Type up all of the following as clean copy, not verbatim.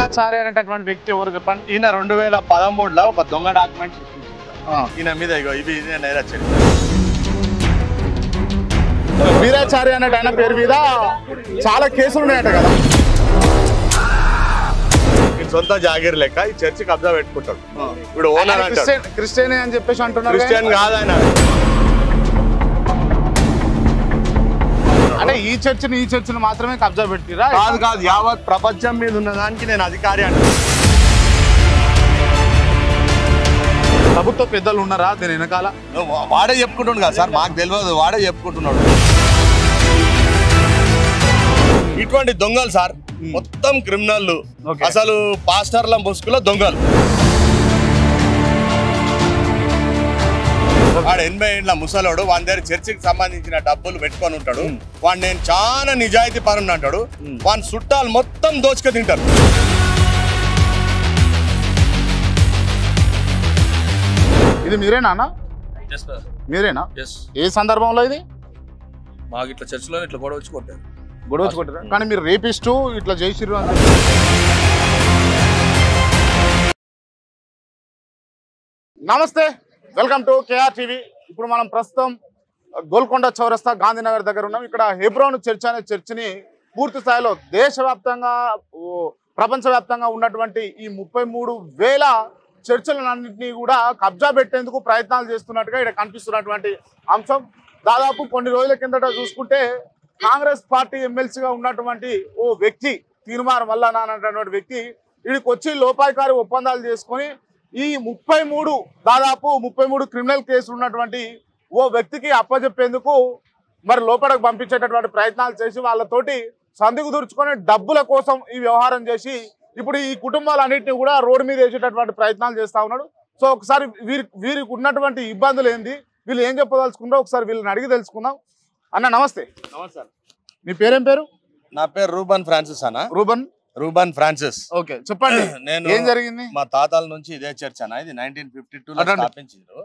వీరాచారి అనేటటువంటి వ్యక్తి ఎవరు చెప్పండి? ఈయన 2013లో ఒక దొంగ డాక్యుమెంట్ ఈయన మీద ఇవి నేర చరిత్ర. వీరాచారి అనే ఆయన పేరు మీద చాలా కేసులు ఉన్నాయట కదా. సొంత జాగీర్ లెక్క ఈ చర్చి కబ్జా పెట్టుకుంటాడు. ఇప్పుడు ఓనర్ క్రిస్టియన్ అని చెప్పేసి అంటున్నారు. క్రిస్టియన్ కాదు ఆయన. అంటే ఈ చర్చిని మాత్రమే కబ్జా పెట్టిరా? కాదు యావత్ ప్రపంచం మీద ఉన్న దానికి నేను అధికారి అంటే. ప్రభుత్వ పెద్దలు ఉన్నారా దీని వెనకాల? వాడే చెప్పుకుంటున్నాడు కదా సార్, మాకు తెలియదు, వాడే చెప్పుకుంటున్నాడు. ఇటువంటి దొంగలు సార్ మొత్తం క్రిమినల్, అసలు పాస్టర్ల ముసుగులో దొంగలు. వాడు 80 ఏళ్ళ ముసలోడు, వాని దగ్గర చర్చికి సంబంధించిన డబ్బులు పెట్టుకొని ఉంటాడు. వాడు నేను చాలా నిజాయితీ పరుని అంటాడు. వాని చుట్టాలు మొత్తం దోచుక తింటారు. ఇది మీరేనా? మీరేనా? ఏ సందర్భంలో ఇది? మాకు ఇట్లా చర్చిలో ఇట్లా గొడవ వచ్చి కొట్టారు. కానీ మీరు రేపిస్టు ఇట్లా చేసిర్రు అని. నమస్తే, వెల్కమ్ టు కేఆర్ టీవీ. ఇప్పుడు మనం ప్రస్తుతం గోల్కొండ చౌరస్తా గాంధీనగర్ దగ్గర ఉన్నాం. ఇక్కడ హెబ్రోన్ చర్చ్ అనే చర్చిని పూర్తి స్థాయిలో దేశవ్యాప్తంగా ప్రపంచవ్యాప్తంగా ఉన్నటువంటి ఈ 33,000 చర్చలన్నింటినీ కూడా కబ్జా పెట్టేందుకు ప్రయత్నాలు చేస్తున్నట్టుగా ఇక్కడ కనిపిస్తున్నటువంటి అంశం. దాదాపు కొన్ని రోజుల కిందట చూసుకుంటే కాంగ్రెస్ పార్టీ ఎమ్మెల్సీగా ఉన్నటువంటి ఓ వ్యక్తి తీర్మానం వల్ల అనేటువంటి వ్యక్తి వీడికి వచ్చి లోపాయికారి ఒప్పందాలు చేసుకొని ఈ 33 క్రిమినల్ కేసులు ఉన్నటువంటి ఓ వ్యక్తికి అప్పచెప్పేందుకు మరి లోపలికి పంపించేటటువంటి ప్రయత్నాలు చేసి వాళ్ళతోటి సంధికి దూర్చుకొని డబ్బుల కోసం ఈ వ్యవహారం చేసి ఇప్పుడు ఈ కుటుంబాలన్నింటినీ కూడా రోడ్డు మీద వేసేటటువంటి ప్రయత్నాలు చేస్తా ఉన్నాడు. సో ఒకసారి వీరికి ఉన్నటువంటి ఇబ్బందులు ఏంది, వీళ్ళు ఏం చెప్పదలుచుకుంటారో ఒకసారి వీళ్ళని అడిగి తెలుసుకుందాం. అన్న నమస్తే. నమస్తే. మీ పేరేం పేరు? నా పేరు రూబన్ ఫ్రాన్సిస్ అన్న. రూబన్ ఫ్రాన్సిస్. ఓకే, చెప్పండి. నేను ఏం జరిగింది? మా తాతల నుంచి ఇదే చర్చ్ అన్న. ఇది 1952లో స్థాపించారు.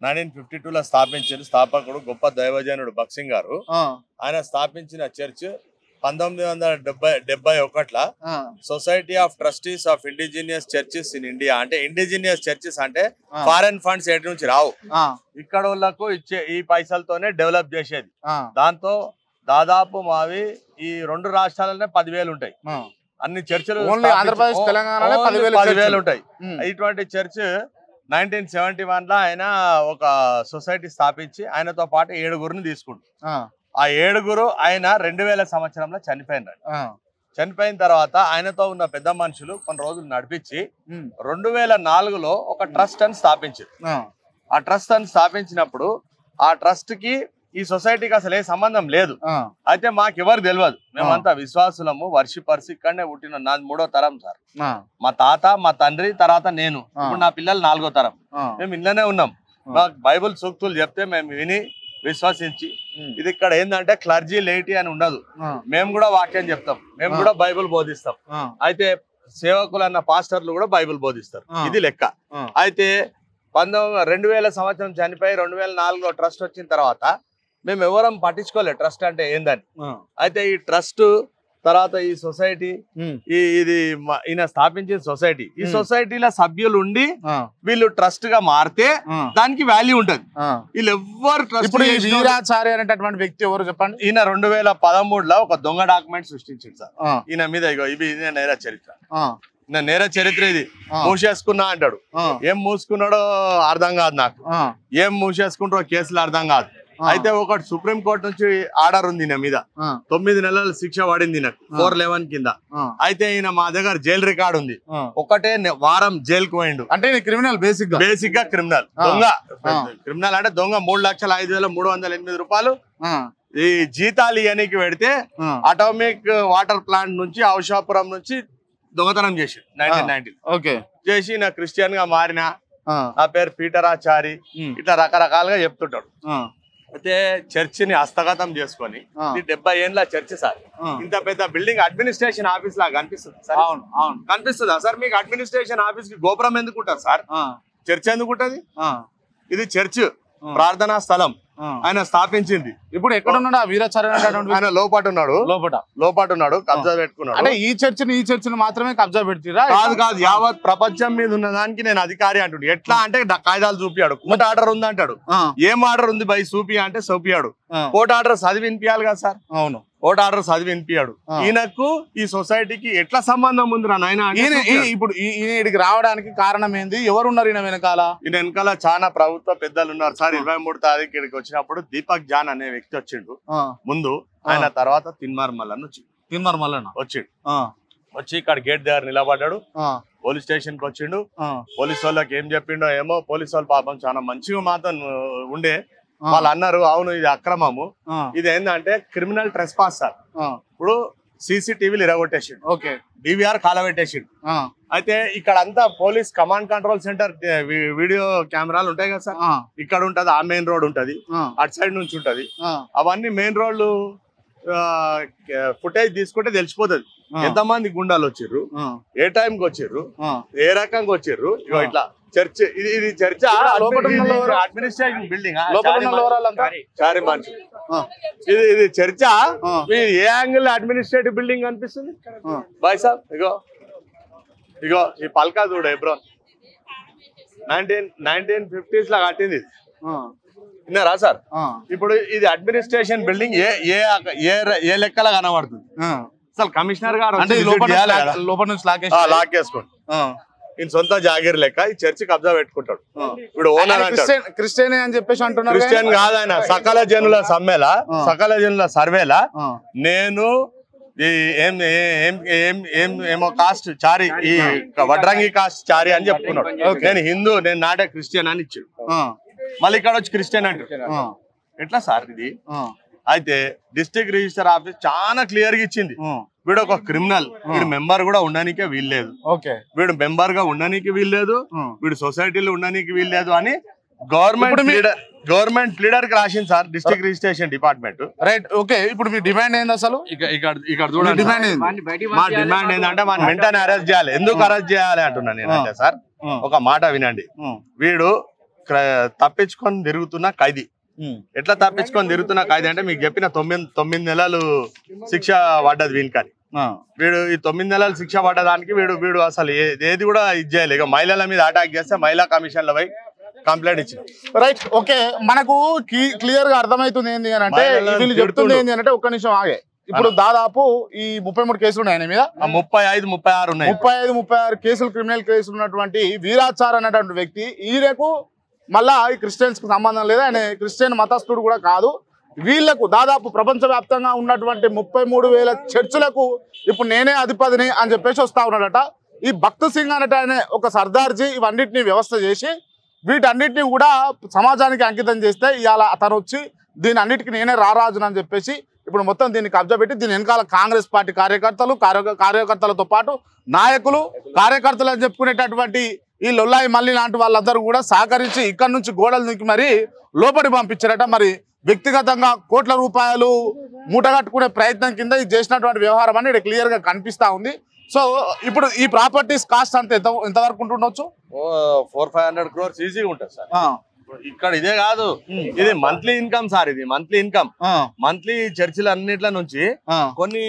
1952లో స్థాపించారు. స్థాపకుడు గొప్ప దైవజనుడు బక్సింగ్ గారు. ఆయన స్థాపించిన చర్చ్ 1971లో society of trustees of indigenous churches in India. అంటే ఇండిజినియస్ చర్చెస్ అంటే ఫారెన్ ఫండ్స్ ఎటు నుంచి రావు, ఇక్కడ వాళ్ళకు ఇచ్చే ఈ పైసలతోనే డెవలప్ చేసేది. దాంతో దాదాపు మావి ఈ 2 రాష్ట్రాలనే 10,000 ఉంటాయి. అన్ని చర్చలు 10,000 ఉంటాయి. ఇటువంటి చర్చ్ 1971లో ఆయన ఒక సొసైటీ స్థాపించి ఆయనతో పాటు 7గురిని తీసుకుంటారు. ఆ 7గురు ఆయన 2000 సంవత్సరంలో చనిపోయినాడు. చనిపోయిన తర్వాత ఆయనతో ఉన్న పెద్ద మనుషులు కొన్ని రోజులు నడిపించి 2004లో ఒక ట్రస్ట్ అని స్థాపించారు. ఆ ట్రస్ట్ అని స్థాపించినప్పుడు ఆ ట్రస్ట్ కి ఈ సొసైటీకి అసలు ఏ సంబంధం లేదు. అయితే మాకెవరు తెలియదు, మేమంతా విశ్వాసులము, వర్షిపర్స్. ఇక్కడనే పుట్టిన నాది 3వ తరం సార్. మా తాత, మా తండ్రి, తర్వాత నేను, ఇప్పుడు నా పిల్లలు 4వ తరం. మేము ఇళ్ళనే ఉన్నాం. మాకు బైబుల్ సూక్తులు చెప్తే మేము విని విశ్వసించి, ఇది ఇక్కడ ఏంటంటే క్లర్జీ లేటి అని ఉండదు, మేము కూడా వాక్యం చెప్తాం, మేము కూడా బైబుల్ బోధిస్తాం. అయితే సేవకులు అన్న పాస్టర్లు కూడా బైబుల్ బోధిస్తారు. ఇది లెక్క. అయితే 2000 సంవత్సరం చనిపోయి 2004లో ట్రస్ట్ వచ్చిన తర్వాత మేము ఎవరం పట్టించుకోలేదు ట్రస్ట్ అంటే ఏందని. అయితే ఈ ట్రస్ట్ తర్వాత ఈ సొసైటీ, ఇది ఈయన స్థాపించిన సొసైటీ, ఈ సొసైటీలో సభ్యులు ఉండి వీళ్ళు ట్రస్ట్ గా మారితే దానికి వాల్యూ ఉంటది. వీళ్ళు ఎవ్వరు ట్రస్ట్. వీరాచారి అనేటటువంటి వ్యక్తి ఎవరు చెప్పండి? ఈయన 2013లో ఒక దొంగ డాక్యుమెంట్ సృష్టించాడు సార్. ఈయన మీద ఇవి నేర చరిత్ర. నేర చరిత్ర ఇది. మూసేసుకున్నా అంటాడు. ఏం మూసుకున్నాడో అర్థం కాదు నాకు, ఏం మూసేసుకుంటారో కేసులు అర్థం కాదు. అయితే ఒకటి సుప్రీం కోర్టు నుంచి ఆర్డర్ ఉంది ఈయన మీద, 9 నెలల శిక్ష పడింది నాకు 411 కింద. అయితే ఈయన మా దగ్గర జైలు రికార్డు ఉంది, ఒకటే వారం జైలుకు పోయిండు. అంటే క్రిమినల్, బేసిక్ గా క్రిమినల్, దొంగ. క్రిమినల్ అంటే దొంగ. 3,05,308 రూపాయలు ఈ జీతాలు ఇయనికి పెడితే అటామిక్ వాటర్ ప్లాంట్ నుంచి ఔషాపురం నుంచి దొంగతనం చేసి 1990 చేసి నా క్రిస్టియన్ గా మారిన, నా పేరు పీటరాచారి, ఇట్లా రకరకాలుగా చెప్తుంటాడు. అయితే చర్చిని హస్తగతం చేసుకొని 70 ఏళ్ళ చర్చి సార్. ఇంత పెద్ద బిల్డింగ్ అడ్మినిస్ట్రేషన్ ఆఫీస్ లాగా కనిపిస్తుంది సార్. కనిపిస్తుందా సార్ మీకు? అడ్మినిస్ట్రేషన్ ఆఫీస్ కి గోపురం ఎందుకు ఉంటుంది సార్? చర్చ్ ఎందుకు ఉంటది? ఇది చర్చ్. ప్రార్థనా స్థలం ఆయన స్థాపించింది. ఇప్పుడు ఎక్కడ ఉన్నాడు ఆ వీరాచార్య? ఆయన లోపట ఉన్నాడు, కబ్జా పెట్టుకున్నాడు. అంటే ఈ చర్చిని మాత్రమే కబ్జా పెడుతురా? కాదు, యావత్ ప్రపంచం మీద ఉన్న దానికి నేను అధికారి అంటుండు. ఎట్లా అంటే కాయిదాలు చూపియాడు, కోర్టు ఆర్డర్ ఉంది అంటాడు. ఏం ఆర్డర్ ఉంది బై చూపి అంటే చూపియాడు. కోర్టు ఆర్డర్ చదివి వినిపించాలి కదా సార్. అవును, కోర్టు ఆర్డర్ చదివి వినిపించాడు. ఈయనకు ఈ సొసైటీకి ఎట్లా సంబంధం ఉంది రా నాయన? ఇప్పుడు ఈయనకి రావడానికి కారణం ఏంది? ఎవరున్నారు ఈయన వెనకాల? ఈయన వెనకాల చాలా ప్రభుత్వ పెద్దలు ఉన్నారు సార్. 23 తారీఖు ఇక్కడికి వచ్చినప్పుడు దీపక్ జాన్ అనే వ్యక్తి వచ్చిండు ముందు. ఆయన తర్వాత తిన్మార్ మల్లన్న వచ్చిండు. వచ్చి ఇక్కడ గేట్ దగ్గర నిలబడ్డాడు. పోలీస్ స్టేషన్ కి వచ్చిండు. పోలీసు వాళ్ళకి ఏం చెప్పిండో ఏమో. పోలీసు వాళ్ళు పాపం చాలా మంచిగా మాత్రం ఉండే. వాళ్ళు అన్నారు, అవును ఇది అక్రమము, ఇది ఏంటంటే క్రిమినల్ ట్రెస్పాస్ సార్. ఇప్పుడు సీసీటీవీలు ఇరగొట్టేసిండు, డివిఆర్ కాలబెట్టేసిండు. అయితే ఇక్కడ అంతా police command control centre video కెమెరాలు ఉంటాయి కదా సార్. ఇక్కడ ఉంటది, ఆ మెయిన్ రోడ్ ఉంటది, అటు సైడ్ నుంచి ఉంటది. అవన్నీ మెయిన్ రోడ్లు ఫుటేజ్ తీసుకుంటే తెలిసిపోతుంది ఎంతమంది గుండాలు వచ్చిర్రు, ఏ టైంకి వచ్చిర్రు, ఏ రకంగా వచ్చిర్రు. ఇగో ఇట్లా చర్చ్, ఇది చర్చ్ అడ్మినిస్ట్రేషన్ బిల్డింగ్. చారి మనిషి ఇది చర్చా? ఏ యాంగిల్ అడ్మినిస్ట్రేటివ్ బిల్డింగ్ అనిపిస్తుంది బాయ్ సాబ్? ఇగో ఈ పల్కా చూడ ఎబ్రోన్ 1950s లా కట్టింది ఇది. విన్నారా సార్? ఇప్పుడు ఇది అడ్మినిస్ట్రేషన్ బిల్డింగ్ ఏ లెక్కలా కనబడుతుంది అసలు? కమిషనర్ గారు లోపల నుంచి లాకేసుకోండి, ఈయన సొంత జాగీర్ లెక్క ఈ చర్చి కబ్జా పెట్టుకుంటాడు. ఇప్పుడు ఓనర్ క్రిస్టియన్ అని చెప్పేసి అంటున్నారు. క్రిస్టియన్ కాదు ఆయన. సకల జనుల సర్వేలా నేను ఏమో కాస్ట్ చారి, ఈ వడ్రంగి కాస్ట్ చారి అని చెప్పుకున్నాడు. నేను హిందూ, నేను నాటే క్రిస్టియన్ అని ఇచ్చాడు. మళ్ళీ ఇక్కడ వచ్చి క్రిస్టియన్ అంటాడు. ఎట్లా సార్ ఇది? అయితే డిస్ట్రిక్ట్ రిజిస్టర్ ఆఫీస్ చాలా క్లియర్ గా ఇచ్చింది, వీడు ఒక క్రిమినల్, వీడు మెంబర్ కూడా ఉండడానికి వీల్లేదు, వీడు మెంబర్ గా ఉండడానికి వీల్లేదు, వీడు సొసైటీలో ఉండడానికి వీల్లేదు అని గవర్నమెంట్ లీడర్ కి రాసింది sir district registration department. Right, okay. ఇప్పుడు మీ డిమాండ్ ఏంది అసలు? ఇక్కడ చూడండి, మా డిమాండ్ ఏంటంటే మనం వెంటనే అరెస్ట్ చేయాలి. ఎందుకు అరెస్ట్ చేయాలి అంటున్నా నేనంటే సార్, ఒక మాట వినండి. వీడు తప్పించుకొని తిరుగుతున్న ఖైదీ. ఎట్లా తప్పించుకొని తిరుగుతున్న ఖైదీ అంటే మీకు చెప్పిన 9 నెలలు శిక్ష పడ్డది వీనికని. వీడు ఈ 9 నెలలు శిక్ష పడ్డదానికి వీడు అసలు ఏది కూడా ఇది చేయలేదు. ఇక మహిళల మీద అటాక్ చేస్తే మహిళా కమిషన్ల పై కంప్లైంట్ ఇచ్చిన. Right, okay. మనకు క్లియర్ గా అర్థమవుతుంది ఏంటి అని అంటే, వీళ్ళు చెప్తుంది ఏంటి అంటే, ఒక్క నిమిషం ఆగే. ఇప్పుడు దాదాపు ఈ 33 కేసులు ఉన్నాయి ఆయన మీద. 35-36 ఉన్నాయి. 35-36 కేసులు, క్రిమినల్ కేసులు ఉన్నటువంటి వీరాచార్ అనేటువంటి వ్యక్తి, ఈయనకు మళ్ళా ఈ క్రిస్టియన్స్ కు సంబంధం లేదు. ఆయన క్రిస్టియన్ మతస్థుడు కూడా కాదు. వీళ్లకు దాదాపు ప్రపంచవ్యాప్తంగా ఉన్నటువంటి 33,000 చర్చిలకు ఇప్పుడు నేనే అధిపతిని అని చెప్పేసి వస్తా ఉన్నాడట. ఈ భక్త్ సింగ్ అనేట ఆయన ఒక సర్దార్జీ ఇవన్నిటిని వ్యవస్థ చేసి వీటన్నిటిని కూడా సమాజానికి అంకితం చేస్తే ఇవాళ అతను వచ్చి దీని అన్నిటికీ నేనే రారాజును అని చెప్పేసి ఇప్పుడు మొత్తం దీన్ని కబ్జా పెట్టి దీని వెనకాల కాంగ్రెస్ పార్టీ కార్యకర్తలతో పాటు నాయకులు, కార్యకర్తలు అని చెప్పుకునేటటువంటి ఈ లొల్లాయి మల్లి లాంటి వాళ్ళందరూ కూడా సహకరించి ఇక్కడ నుంచి గోడలు దిక్కి మరి లోపలి పంపించారట. మరి వ్యక్తిగతంగా కోట్ల రూపాయలు మూటగట్టుకునే ప్రయత్నం కింద ఇది చేసినటువంటి వ్యవహారం అని ఇక్కడ క్లియర్ గా కనిపిస్తా ఉంది. సో ఇప్పుడు ఈ ప్రాపర్టీస్ కాస్ట్ అంత ఎంతవరకు ఉంటుండొచ్చు? 400-500 crores ఈజీగా ఉంటుంది సార్. ఇక్కడ ఇదే కాదు, ఇది మంత్లీ ఇన్కమ్ సార్. ఇది మంత్లీ ఇన్కమ్. మంత్లీ చర్చిలు అన్నిట్ల నుంచి కొన్ని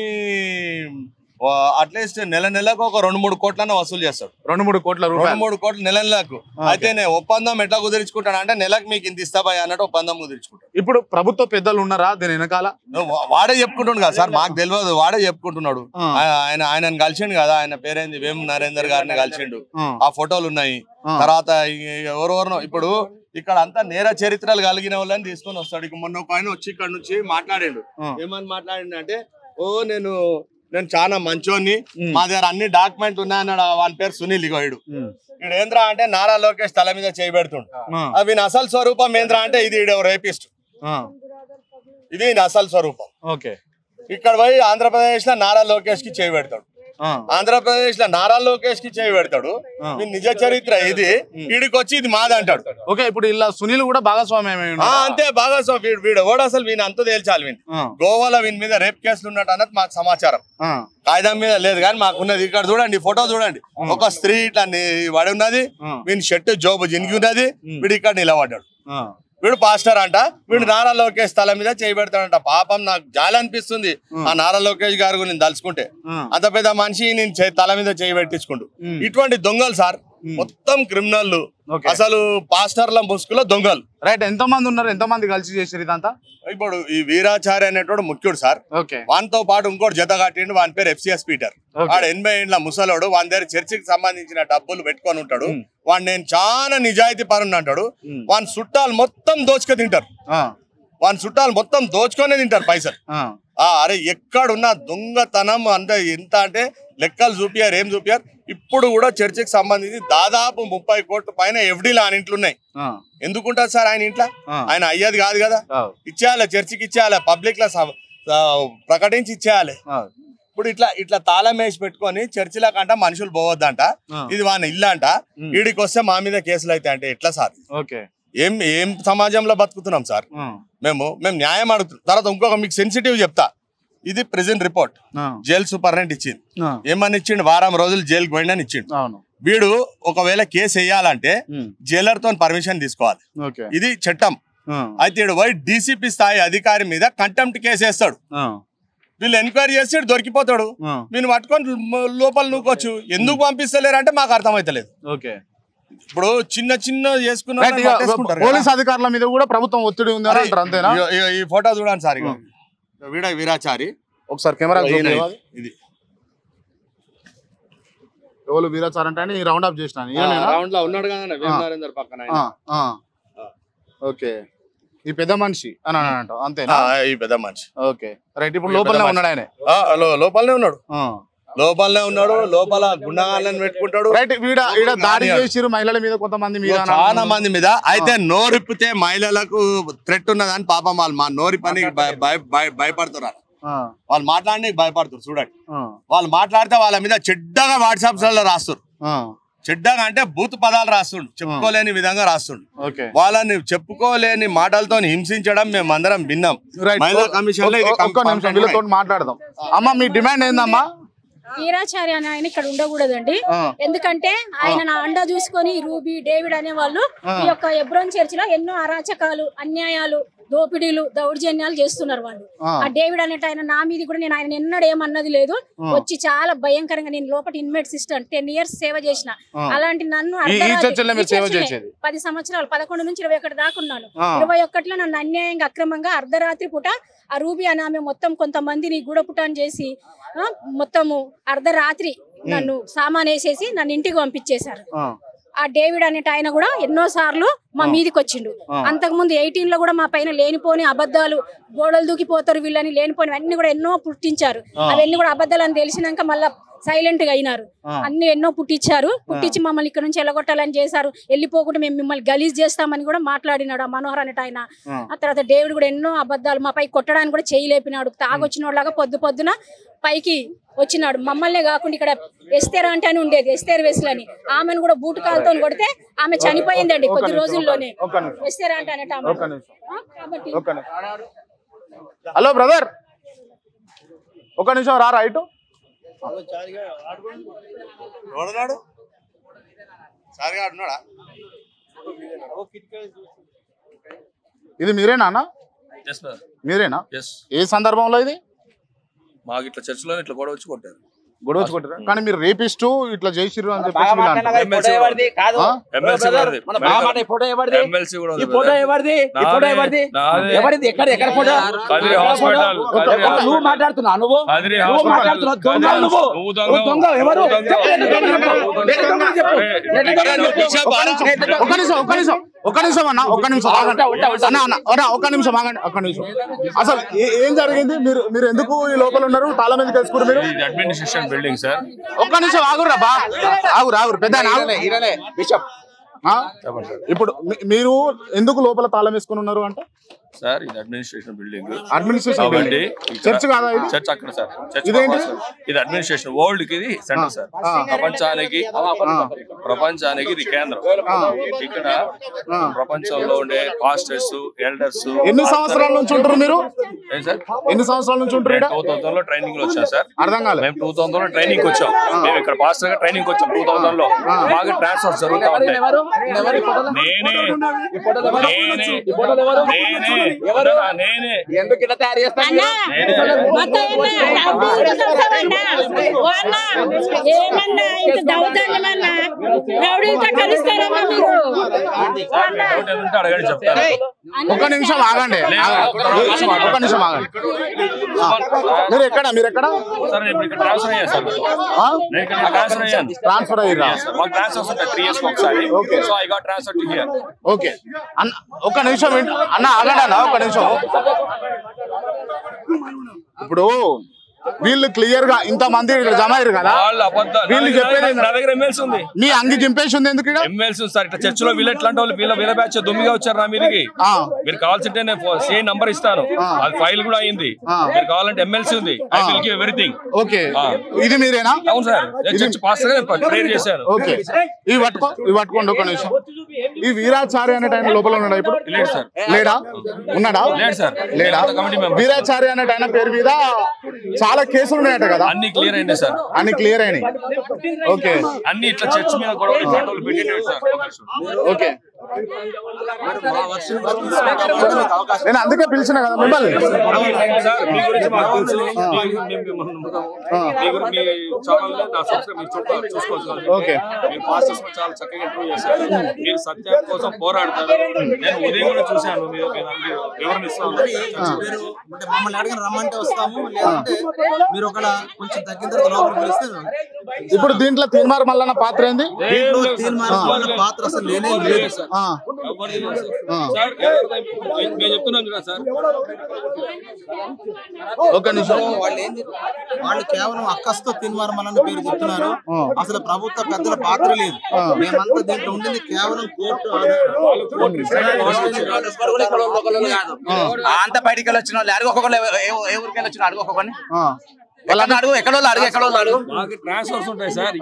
అట్లీస్ట్ నెలకు ఒక 2-3 కోట్లను వసూలు చేస్తాడు. 2-3 కోట్ల రూపాయలు, 2-3 కోట్లు నెలకు. అయితే నేను ఒప్పందం ఎట్లా కుదిరించుకుంటాను అంటే, నెలకు మీకు ఇంత ఇస్తాబాయ్ అన్నట్టు ఒప్పందం కుదిరించుకుంటాను. ఇప్పుడు ప్రభుత్వ పెద్దలు ఉన్నారా దీని వెనకాల? వాడే చెప్పుకుంటుండు కదా సార్, మాకు తెలియదు, వాడే చెప్పుకుంటున్నాడు. ఆయనను కలిసిండు కదా, ఆయన పేరేంది, వేము నరేందర్ గారిని కలిసిండు. ఆ ఫోటోలు ఉన్నాయి. తర్వాత ఎవరెవరినో ఇప్పుడు ఇక్కడ అంతా నేర చరిత్రలు కలిగిన వాళ్ళని తీసుకొని వస్తాడు. ఇక మొన్న ఒక ఆయన వచ్చి ఇక్కడ నుంచి మాట్లాడాడు. ఏమని మాట్లాడిండు అంటే, నేను చాలా మంచోని, మా దగ్గర అన్ని డాక్యుమెంట్ ఉన్నాయన్నాడు. వాని పేరు సునీల్. ఇగోడు ఇక్కడ ఏంద్రా అంటే నారా లోకేష్ తల మీద చేయబెడుతుండు. అవి అసలు స్వరూపం ఏంద్రా అంటే, ఇది రేపిస్ట్, ఇది అసలు స్వరూపం. ఇక్కడ పోయి ఆంధ్రప్రదేశ్ లో నారా లోకేష్ కి చేయబెడతాడు. ఆంధ్రప్రదేశ్ లో నారా లోకేష్ కి చేయబెడతాడు. నిజ చరిత్ర ఇది. వీడికి వచ్చి ఇది మాదంటాడు. ఓకే, ఇప్పుడు ఇలా సునీల్ కూడా భాగస్వామ్యం అంతే. భాగస్వామి వీడు కూడా అసలు వీని అంత తేల్చాలి. వీని గోవాలో వీని మీద రేప్ కేసులు ఉన్నట్టు అన్నది మాకు సమాచారం. కాగితం మీద లేదు కానీ మాకున్నది. ఇక్కడ చూడండి, ఫోటో చూడండి. ఒక స్త్రీ ఇట్లా పడి ఉన్నది, వీని షర్టు జోబు జినిగి ఉన్నది, వీడు ఇక్కడ నిలబడ్డాడు. వీడు పాస్టర్ అంట, వీడు నారా లోకేష్ తల మీద చేయి పెడతాడంట. పాపం నాకు జాలి అనిపిస్తుంది ఆ నారా లోకేష్ గారు నేను తలుచుకుంటే. అంత పెద్ద మనిషి నేను తల మీద చేయి పెట్టించుకుంటూ. ఇటువంటి దొంగలు సార్, మొత్తం క్రిమినల్, అసలు పాస్టర్ల ముసుగులో దొంగలు. రైట్, ఎంత మంది ఉన్నారు, ఎంత మంది కలిసి చేసారు ఇదంతా? ఇప్పుడు ఈ వీరాచారి అనేటోడు ముఖ్యుడు సార్. వానితో పాటు ఇంకోటి జత కట్టిండు, వాని పేరు FCS పీటర్. వాడు 80 ఏళ్ళ ముసలోడు, వాని దగ్గర చర్చికి సంబంధించిన డబ్బులు పెట్టుకొని ఉంటాడు. వాడు నేను చాలా నిజాయితీ పరుని అంటాడు. వాని చుట్టాలు మొత్తం దోచుకు తింటారు, వాని చుట్టాలు మొత్తం దోచుకొనే తింటారు పైసలు. అరే ఎక్కడున్నా దొంగతనం అంత ఎంత అంటే లెక్కలు చూపియారు, ఏం చూపియారు. ఇప్పుడు కూడా చర్చికి సంబంధించి దాదాపు 30 కోట్ల పైన FDలు ఆయన ఇంట్లో ఉన్నాయి. ఎందుకుంటారు సార్ ఆయన ఇంట్లో? ఆయన అయ్యేది కాదు కదా, ఇచ్చేయాలి, చర్చికి ఇచ్చేయాలి, పబ్లిక్ లో ప్రకటించి ఇచ్చేయాలి. ఇప్పుడు ఇట్లా తాళం వేసి పెట్టుకొని చర్చిల కంట మనుషులు పోవద్దంట, ఇది వాని ఇల్లు అంట, వీడికి వస్తే మా మీద కేసులు అయితే అంటే ఎట్లా సార్? ఏం సమాజంలో బతుకుతున్నాం సార్ మేము న్యాయం అడుగుతున్నాం. తర్వాత ఇంకొక మీకు సెన్సిటివ్ చెప్తా, ఇది ప్రెజెంట్ రిపోర్ట్ జైలు సూపరింటెండెంట్ ఇచ్చింది. ఏమని ఇచ్చిండు? వారం రోజులు జైలుకి పోయిండని ఇచ్చిండు. వీడు ఒకవేళ కేసు వేయాలంటే జైలర్ తో పర్మిషన్ తీసుకోవాలి, ఇది చట్టం. అయితే వీడు పోయి DCP స్థాయి అధికారి మీద కంటెంప్ట్ కేసు వేస్తాడు. వీళ్ళు ఎంక్వైరీ చేసి దొరికిపోతాడు, వీళ్ళు పట్టుకొని లోపల నూకోవచ్చు. ఎందుకు పంపిస్తలేరు అంటే మాకు అర్థమైతలేదు. ఇప్పుడు చిన్న చేసుకున్న పోలీస్ అధికారుల మీద కూడా ప్రభుత్వం ఒత్తిడి ఉంది అంటారు, అంతేనా? ఈ ఫోటో చూడండి సార్, వీరాచారి. ఒకసారి కెమెరా ఇది ఎవరు వీరాచారి అంటే రౌండ్ అప్ చేసిన రౌండ్ లో ఉన్నాడు కదా పక్కన. ఓకే, ఈ పెద్ద మనిషి అని అంట, అంతేనా? ఈ పెద్ద మనిషి. ఓకే రైట్, ఇప్పుడు లోపలనే ఉన్నాడు ఆయన? లోపలనే ఉన్నాడు, లోపల గుండాలను పెట్టుకుంటాడు. రైట్, దాడి చేసిరు మహిళల మీద, కొంతమంది మీద, చాలా మంది మీద. అయితే నోరిప్పితే మహిళలకు థ్రెట్ ఉన్నదని పాపం వాళ్ళు మా నోరి పని భయపడుతున్నారు. వాళ్ళు మాట్లాడడానికి భయపడుతున్నారు. చూడండి, వాళ్ళు మాట్లాడితే వాళ్ళ మీద చెడ్డగా వాట్సాప్స్ లో రాస్తారు. చెడ్డగా అంటే బూత్ పదాలు రాస్తుండు, చెప్పుకోలేని విధంగా రాస్తుండు. వాళ్ళని చెప్పుకోలేని మాటలతో హింసించడం మేము అందరం విన్నాం. మహిళా కమిషన్ లో మాట్లాడదాం. అమ్మ, మీ డిమాండ్ ఏందమ్మా? వీరాచారి అని ఆయన ఇక్కడ ఉండకూడదండి. ఎందుకంటే ఆయన నా అండ చూసుకొని రూబీ, డేవిడ్ అనే వాళ్ళు ఈ యొక్క ఎబ్రోన్ చర్చిలో ఎన్నో అరాచకాలు, అన్యాయాలు, దోపిడీలు, దౌర్జన్యాలు చేస్తున్నారు వాళ్ళు. ఆ డేవిడ్ అనేట ఆయన నా మీద కూడా నేను ఆయన ఎన్నడూ ఏమన్నది లేదు. వచ్చి చాలా భయంకరంగా, నేను లోపల ఇన్మేట్ సిస్టమ్ 10 years సేవ చేసిన. అలాంటి నన్ను 10 సంవత్సరాలు 11 నుంచి 21 దాకా ఉన్నాను. 21లో నన్ను అన్యాయంగా, అక్రమంగా అర్ధరాత్రి పూట ఆ రూబీ అని ఆమె మొత్తం కొంతమందిని గూడపుటాన్ చేసి మొత్తము అర్ధరాత్రి నన్ను సామాన్ వేసేసి నన్ను ఇంటికి పంపించేశారు. ఆ డేవిడ్ అనేట ఆయన కూడా ఎన్నో సార్లు మా మీదికి వచ్చిండు. అంతకు ముందు 18లో కూడా మా పైన లేనిపోని అబద్ధాలు, గోడలు దూకిపోతారు వీళ్ళని, లేనిపోని అన్ని కూడా ఎన్నో పుట్టించారు. అవన్నీ కూడా అబద్ధాలు అని తెలిసినాక మళ్ళా సైలెంట్ గా అయినారు. అన్ని ఎన్నో పుట్టించి మమ్మల్ని ఇక్కడ నుంచి ఎలగొట్టాలని చేశారు. వెళ్ళిపోకుండా మేము మిమ్మల్ని గలీజ్ చేస్తామని కూడా మాట్లాడినాడు ఆ మనోహర్ అనేట ఆయన. ఆ తర్వాత డేవిడ్ కూడా ఎన్నో అబద్ధాలు మా పై కొట్టడానికి కూడా చేయలేపినాడు. తాగొచ్చిన వాళ్ళగా పొద్దున పైకి వచ్చినాడు. మమ్మల్నే కాకుండా ఇక్కడ ఎస్తేర్ అంటే అని ఉండేది, ఎస్తేర్ వెస్లని, ఆమెను కూడా బూటు కాలుతో కొడితే ఆమె చనిపోయిందండి కొద్ది రోజుల్లోనే. ఎస్తేర్ అంటే అనేట కాబట్టి. హలో బ్రదర్, ఒక నిమిషం రా, రైట్. ఇది మీరేనా అన్న? మీరేనా? ఏ సందర్భంలో ఇది? మాకు ఇట్లా చర్చిలో ఇట్లా గొడవ వచ్చి కొట్టారు. కానీ మీరు రేపిస్టు ఇట్లా చేసిర్రు అని చెప్పేసి అసలు ఏం జరిగింది? మీరు ఎందుకు ఈ లోపల ఉన్నారు? తాళం ఎందుకు వేసుకున్నారు మీరు? Administration building sir. ఒక్క నిమిషం ఆగురా బా, ఆగురు పెద్ద. ఇప్పుడు మీరు ఎందుకు లోపల తాళం వేసుకుని ఉన్నారు అంటే సార్, ఇది అడ్మినిస్ట్రేషన్ బిల్డింగ్. చర్చ్ కాదా ఇది? చర్చ్ అక్కడ సార్. చర్చ్ ఇది అడ్మినిస్ట్రేషన్, వరల్డ్ కి ఇది సెంటర్ సార్. ప్రపంచానికి ఇది కేంద్రం. ఇక్కడ ప్రపంచంలో ఉండే పాస్టర్స్, ఎల్డర్స్. ఎన్ని సంవత్సరాల నుంచి ఉంటారు మీరు? ఎన్ని సంవత్సరాల నుంచి ఉంటారు? 2000 లో ట్రైనింగ్ లో వచ్చాం సార్. అర్థం కాలేదు. మేము 2000 లో ట్రైనింగ్ వచ్చాం. మేము ఇక్కడ పాస్టర్ గా ట్రైనింగ్ వచ్చాం 2000 లో. బాగా ట్రాన్స్ఫర్ జరుగుతా ఉంటాయి. నేనే ఎందుకు ఇలా తయారు చేస్తాను? అడగండి చెప్తాను. ఒక నిమిషం ఆగండి, ఒక నిమిషం ఆగండి. మీరు ఎక్కడ సార్ నేను ఇక్కడ ట్రాన్స్ఫర్ అయ్యాను సార్. నేను ఇక్కడ ట్రాన్స్ఫర్ అయ్యాను. ట్రాన్స్ఫర్ అయ్యారా? మాకు ట్రాన్స్ఫర్స్ ఉంటాయి 3 years ఒకసారి. So I got transfer to hear. Okay అన్న, ఒక నిమిషం అన్న ఆగండి అన్న, ఒక నిమిషం. ఇప్పుడు వీళ్ళు క్లియర్ గా ఇంత మంది జమ అయ్యారు కదా, వీళ్ళు చెప్పేది నా దగ్గర ఎమ్మెల్సీ ఉంది. మీ అంగి చింపేసి ఉంది ఎందుకు? ఎమ్మెల్సీ సార్ ఇట్లా చర్చ్ లో వీళ్ళు ఎట్లాంటి వాళ్ళు వీళ్ళ బ్యాచ్ దుమ్మిగా వచ్చారు నా మీదకి. మీరు కావాల్సింటే నేను సేమ్ నంబర్ ఇస్తాను, అది ఫైల్ కూడా అయింది. మీరు కావాలంటే ఎమ్మెల్సీ ఉంది, I will give everything. Okay ఇది మీరేనా? అవును సార్, చర్చ్ పాస్టర్ గా ప్రేయర్ చేశాను. ఓకే ఇవి పట్టుకోండి ఒక నిమిషం. ఈ వీరాచార్య అనే టైం లోపల ఉన్నాడా ఇప్పుడు? లేదు సార్. లేడా? ఉన్నాడా? లేదు సార్. లేడా? వీరాచార్య అనే టైం పేరు మీద చాలా కేసులు ఉన్నాయట కదా? అన్ని క్లియర్ అయింది సార్. అన్ని క్లియర్ అయినాయి. ఓకే అన్ని ఇట్లా చర్చ్ మీద గొడవలు పెట్టినాడు సార్. ఓకే నేను అందుకే పిలిచిన కదా మిమ్మల్ని. సార్ మీ గురించి మాకు తెలుసు. మీ ఛానల్ లో నా సబ్స్క్రైబ్ మీరు చూసుకోవచ్చు. ఓకే మీరు పాస్టర్స్ చాలా చక్కగా ఇంటర్వ్యూ చేశారు. మీరు సత్యం కోసం పోరాడతారు. నేను ఉదయం కూడా చూశాను, మీరు వివరణ ఇస్తాను. మమ్మల్ని అడిగిన రమ్మంటే వస్తాము, లేదంటే మీరు ఒక కొంచెం తగ్గిన తర్వాత లోపలికి పిలిస్తే. ఇప్పుడు దీంట్లో తీన్మార్ మల్లన్న పాత్ర ఏంది? పాత్ర అసలు లేనే లేదు సార్. మేము చెప్తున్నాం కదా సార్. ఒక నిమిషం. వాళ్ళు కేవలం అక్కస్తో తీన్మార్ మల్లన్న పేరు చెప్తున్నారు. అసలు ప్రభుత్వ పెద్దల పాత్ర లేదు. మేమంతా దీంట్లో ఉండింది కేవలం కోర్టు. అంత బయటికి వెళ్ళి వచ్చిన వాళ్ళు అడుగు, ఒక్కొక్కరు ఏ ఊరికి వెళ్ళి వచ్చిన అడుగు, ఒక్కొక్కరిని అడుగు, ఎక్కడ అడుగు. మాకు ట్రాన్స్ఫర్స్ ఉంటాయి సార్.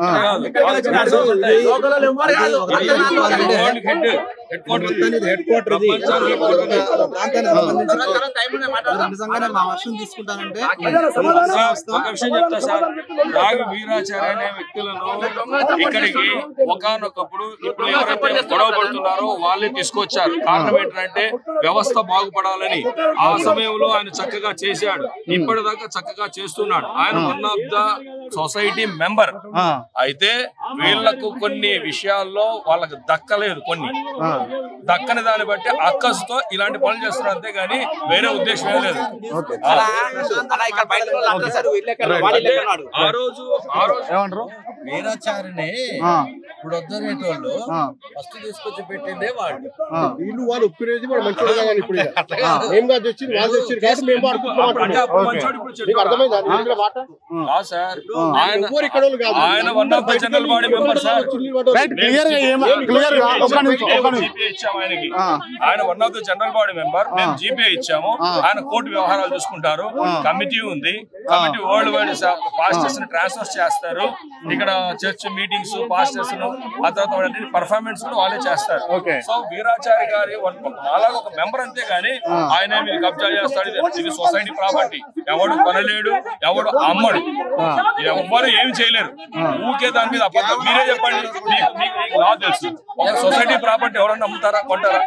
నిజంగానే మా వర్షం తీసుకుంటానంటే ఒక విషయం చెప్తా సార్. రాగి వీరాచార్య అనే వ్యక్తులను ఇక్కడికి ఒకనొకప్పుడు ఇప్పుడు ఎవరైతే గొడవ పడుతున్నారో వాళ్ళే తీసుకొచ్చారు. కారణం ఏంటంటే వ్యవస్థ బాగుపడాలని. ఆ సమయంలో ఆయన చక్కగా చేశాడు, ఇప్పటిదాకా చక్కగా చేస్తున్నాడు. ఆయన one of the society member. అయితే వీళ్లకు కొన్ని విషయాల్లో వాళ్ళకి దక్కలేదు, కొన్ని దక్కని దాన్ని బట్టి అక్కసుతో ఇలాంటి పనులు చేస్తున్నారు, అంతేగాని వేరే ఉద్దేశం ఏం లేదు. ఆ రోజు ఏమంటారు? వీరాచార్యని ఇప్పుడు వద్దనేటోళ్ళు ఫస్ట్ తీసుకొచ్చి పెట్టిందే వాళ్ళు. వీళ్ళు వాళ్ళు ఒప్పినేది వాళ్ళు మంచిగా కావాలి. ఇప్పుడు ఏం కాదు వచ్చింది, వాళ్ళు వచ్చారు కాబట్టి మేము అర్థమైందా? ఆయన one of the general body member sir. ఆయన one of the general body member. మేము జీపీఐ ఇచ్చాము. ఆయన కోర్టు వ్యవహారాలు చూసుకుంటారు. కమిటీ ఉంది, కమిటీ వరల్డ్ వైడ్ పాస్టర్స్ ని ట్రాన్స్ఫర్ చేస్తారు. ఇక్కడ చర్చ్ మీటింగ్స్ పాస్టర్స్ ను ఆ తర్వాత పర్ఫార్మెన్స్ కూడా వాళ్ళే చేస్తారు. సో వీరాచారి గారి అలాగే ఒక మెంబర్, అంతే గానీ ఆయన మీరు కబ్జా చేస్తాడు. ఇది సొసైటీ ప్రాపర్టీ, ఎవడు కొనలేడు, ఎవడు అమ్మడు, ఎవ్వరు ఏమి చేయలేరు. ఊకే దాని మీద అబద్ధం. మీరే చెప్పండి, మీకు లా తెలుసు. ఒక సొసైటీ ప్రాపర్టీ ఎవరన్నా అమ్ముతారా, కొంటారా?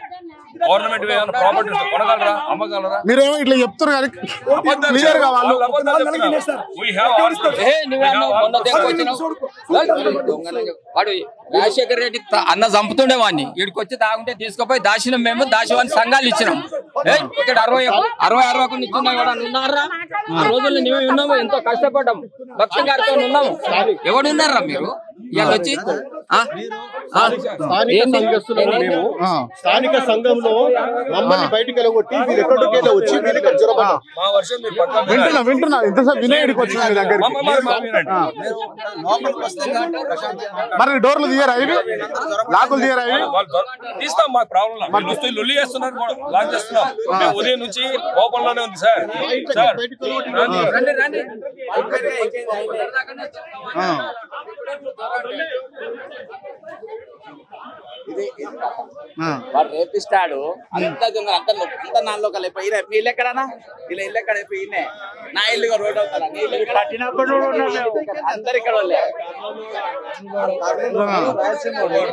గవర్నమెంట్ ఏదైనా ప్రాపర్టీ కొనగలరా, అమ్మగలరా? మీరేమో ఇట్లా చెప్తున్నారు కానీ క్లియర్ గా వాళ్ళు వాడు రాజశేఖర రెడ్డి అన్న చంపుతుండే వాడిని వీడికి వచ్చి తాగుంటే తీసుకుపోయి దాచినాం. మేము దాచివాన్ని సంఘాలు ఇచ్చినాం. ఇక్కడ 60 ఇచ్చున్నా కూడా ఉన్నారా? ఆ రోజుల్లో మేము ఉన్నాము, ఎంతో కష్టపడ్డాం, భక్తి గారితో ఉన్నాము. ఎవడు ఉన్నారా మీరు? ఇవాళ వచ్చి స్థానిక సంఘంలో మమ్మల్ని బయటికి వెళ్ళగొట్టి మీరు ఎక్కడికైనా వచ్చి వింటున్నా ఇంతసేపు వినయడికి వచ్చిన మీ దగ్గర. మరి డోర్లు తీయరా, ఇవి లాకులు తీయరా? ఇవి తీస్తాం, మాకు ప్రాబ్లం. లొల్లి చేస్తున్నారు, లాక్ చేస్తున్నాం. ఉదయం నుంచి ఓపెన్లోనే ఉంది సార్. సార్ వాడు రేపిస్తాడు అంత నాలో కలిపి వీళ్ళు ఎక్కడనా వీళ్ళ ఇల్లు ఎక్కడ ఈయనే నా ఇల్లుగా రోడ్ అవుతారా కట్టినప్పుడు అందరు ఇక్కడ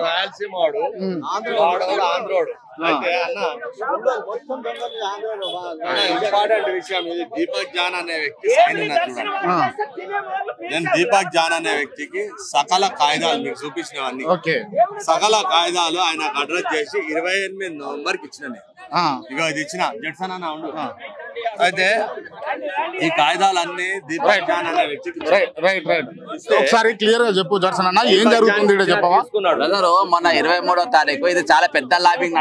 రాయలసీమవాడు ఆంధ్రోడు అయితే అన్న ఇంపార్టెంట్ విషయం ఇది దీపక్ జాన్ అనే వ్యక్తి నేను దీపక్ జాన్ అనే వ్యక్తికి సకల కాయిదాలు మీకు చూపించినవన్నీ సకల కాయిదాలు ఆయన అడ్రస్ చేసి 28 నవంబర్కి ఇచ్చిన ఇక ఇది ఇచ్చిన జడ్సన్ అన్న ఉండు అయితే ఈ కాయిదాలన్నీ దీపక్ జాన్ అనే వ్యక్తికి ఒకసారి క్లియర్ గా చెప్పు జడ్సన్ అన్న ఏం జరుగుతుంది చెప్పవా మొన్న 23వ తారీఖు ఇది చాలా పెద్ద లాబింగ్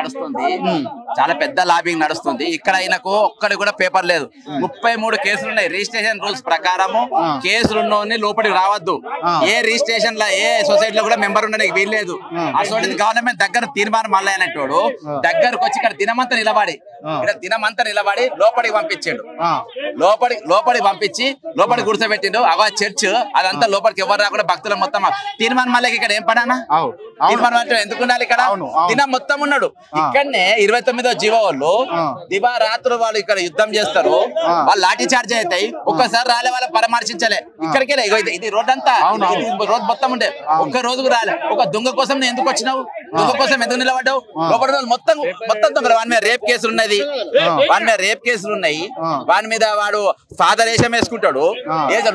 నడుస్తుంది ఇక్కడ ఆయనకు ఒక్కడి కూడా పేపర్ లేదు 33 కేసులు ఉన్నాయి రిజిస్ట్రేషన్ రూల్స్ ప్రకారము కేసులు ఉన్నోని లోపలికి రావద్దు ఏ రిజిస్ట్రేషన్ లో ఏ సొసైటీలో కూడా మెంబర్ ఉండడానికి వీల్లేదు అసలు గవర్నమెంట్ దగ్గర తీర్మానం మళ్ళీ అయినట్టు దగ్గరకు వచ్చి ఇక్కడ దినమంతా నిలబడి లోపలికి పంపించాడు లోపలికి పంపించి లోపలికి కూర్చోబెట్టిండు అవ చర్చ్ అదంతా లోపలికి ఎవరు రాకుండా భక్తులు మొత్తం తీర్మానం మళ్ళీ ఇక్కడ ఏం పడానా తీర్మానం అంటే ఎందుకు ఉండాలి ఇక్కడ దినం మొత్తం ఉన్నాడు ఇక్కడనే 29వ జీవో వాళ్ళు దివారాత్రులు వాళ్ళు ఇక్కడ యుద్ధం చేస్తారు వాళ్ళు లాఠీ చార్జ్ అవుతాయి ఒక్కసారి రాలే వాళ్ళ పరామర్శించలే ఇక్కడికే ఇది రోడ్ అంతా రోడ్ మొత్తం ఉండే ఒక్క రోజుకు రాలే ఒక దొంగ కోసం నేను ఎందుకు వచ్చినావు దొంగ కోసం ఎందుకు నిలబడ్డావు లోపల మొత్తం దొంగలు వాని మీద రేప్ కేసులు ఉన్నాయి వాని మీద వాడు ఫాదర్ వేషం వేసుకుంటాడు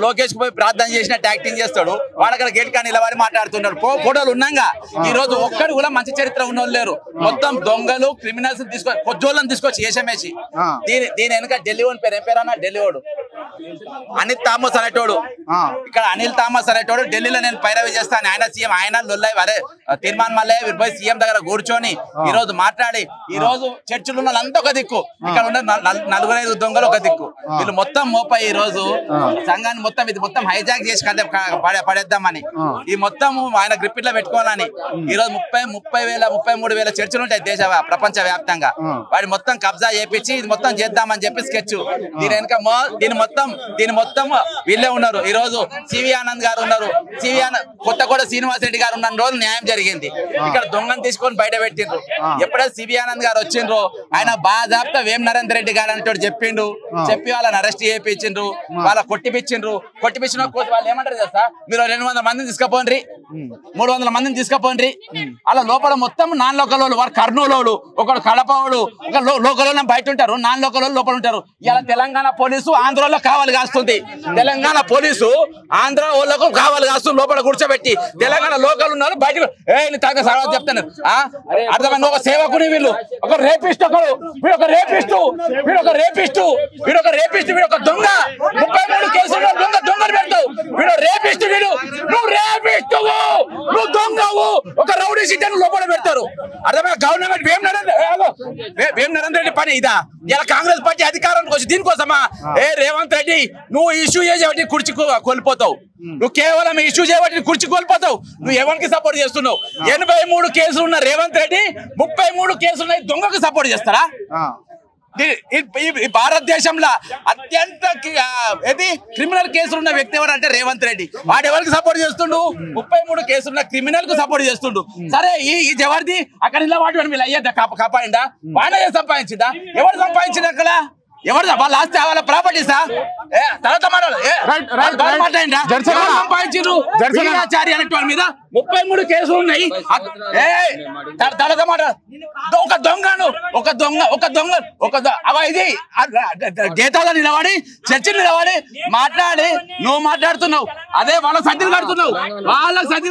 లోకేష్ పోయి ప్రార్థన చేసినట్టు యాక్టింగ్ చేస్తాడు వాడు అక్కడ గేట్ కా నిలబడి మాట్లాడుతున్నాడు ఫోటోలు ఉన్నాగా ఈ రోజు ఒక్కడు కూడా మంచి చరిత్ర ఉన్నోళ్ళు లేరు మొత్తం దొంగలు క్రిమినల్స్ కొజ్జోళ్ళని తీసుకొచ్చి వేషం వేసి దీని వెనక ఢిల్లీ ఓన్ పేరు ఏం పేరు అన్న ఢిల్లీ ఓడు అనిల్ థామస్ అనేటోడు ఇక్కడ అనిల్ థామస్ అనేటోడు ఢిల్లీలో నేను పైరవి చేస్తాను ఆయన సీఎం ఆయన లొల్లై వరే తీర్మానం మళ్ళీ పోయి సీఎం దగ్గర కూర్చొని ఈ రోజు మాట్లాడి ఈ రోజు చర్చలు ఉన్న వాళ్ళంతా ఒక దిక్కు ఇక్కడ ఉన్న 4-5 దొంగలు ఒక దిక్కు వీళ్ళు మొత్తం మోపై ఈ రోజు సంఘాన్ని మొత్తం ఇది మొత్తం హైజాక్ చేసి పడేద్దామని ఈ మొత్తం ఆయన గ్రిప్పిట్లో పెట్టుకోవాలని ఈ రోజు 33,000 చర్చలు ఉంటాయి ప్రపంచ వ్యాప్తంగా వాడి మొత్తం కబ్జా చేపించి ఇది మొత్తం చేద్దామని చెప్పి స్కెచ్ దీని మొత్తం వీళ్ళే ఉన్నారు ఈ రోజు సివి ఆనంద్ గారు ఉన్నారు కొత్తగూడ శ్రీనివాస్ రెడ్డి గారు ఉన్న రోజు న్యాయం జరిగింది ఇక్కడ దొంగను తీసుకొని బయట పెట్టిండ్రు ఎప్పుడైతే సివి ఆనంద్ గారు వచ్చిండ్రు ఆయన బాజాప్తా వేం నరేందర్ రెడ్డి గారు అంటే చెప్పిండు చెప్పి వాళ్ళని అరెస్ట్ చేయించిండ్రు వాళ్ళ కొట్టిపించిండ్రు వాళ్ళు ఏమంటారు కదా మీరు 200 మందిని తీసుకుపోండి 300 మందిని తీసుకుపోండి అలా లోపల మొత్తం నాన్ లోకల్ వాళ్ళు వాడు కర్నూలు ఒకడు కడపవాడు ఒక లోకల్ బయట ఉంటారు నాన్ లోకల్ లోపల ఉంటారు ఇలా తెలంగాణ పోలీసు ఆంధ్రలో కావాలి కాస్తుంది తెలంగాణ పోలీసు ఆంధ్ర వాళ్ళకు కావాలి కాస్తుంది లోపల కూర్చోబెట్టి తెలంగాణ లోకల్ ఉన్నారు బయట చెప్తాను అర్థమైంది ఒక సేవకుని వీళ్ళు ఒక రేపిస్ట్ వీడు ఒక దొంగ 33 కేసులు దొంగలు పెడతావు వీడు రేపిస్ట్ నువ్వు దొంగవు ఒక రౌడీ సీట్ లోపల పెడతారు అర్థమైనా గవర్నమెంట్ వేం నరేంద్ర రెడ్డి పని ఇదా ఇలా కాంగ్రెస్ పార్టీ అధికారానికి వచ్చి దీనికోసమా రేవంత్ రెడ్డి నువ్వు ఇష్యూ చేయబట్టి కుర్చీ కోల్పోతావు నువ్వు కేవలం ఇష్యూ చేయబట్టి కుర్చీ కోల్పోతావు నువ్వు ఎవరికి సపోర్ట్ చేస్తున్నావు 83 కేసులు ఉన్న రేవంత్ రెడ్డి 33 కేసులు దొంగకు సపోర్ట్ చేస్తారా ఈ భారతదేశంలో అత్యంత క్రిమినల్ కేసులు ఉన్న వ్యక్తి ఎవరంటే రేవంత్ రెడ్డి వాడు ఎవరికి సపోర్ట్ చేస్తుండు 33 కేసులున్న క్రిమినల్ కు సపోర్ట్ చేస్తుండు సరే ఈ జవర్ది అక్కడ ఇలా వాటి వీళ్ళు అయ్యేదా కాపాడిందా వాడే సంపాదించిందా ఎవరు సంపాదించింది అక్కడ ఎవరు వాళ్ళ ఆస్తి వాళ్ళ ప్రాపర్టీసా తర్వాత సంపాదించారు అనేటి వాళ్ళ మీద 33 కేసులు ఉన్నాయి తర్వాత మాట ఇది గీతాలో నిలబడి చర్చలు నిలబడి మాట్లాడి నువ్వు మాట్లాడుతున్నావు అదే వాళ్ళ సర్దిలు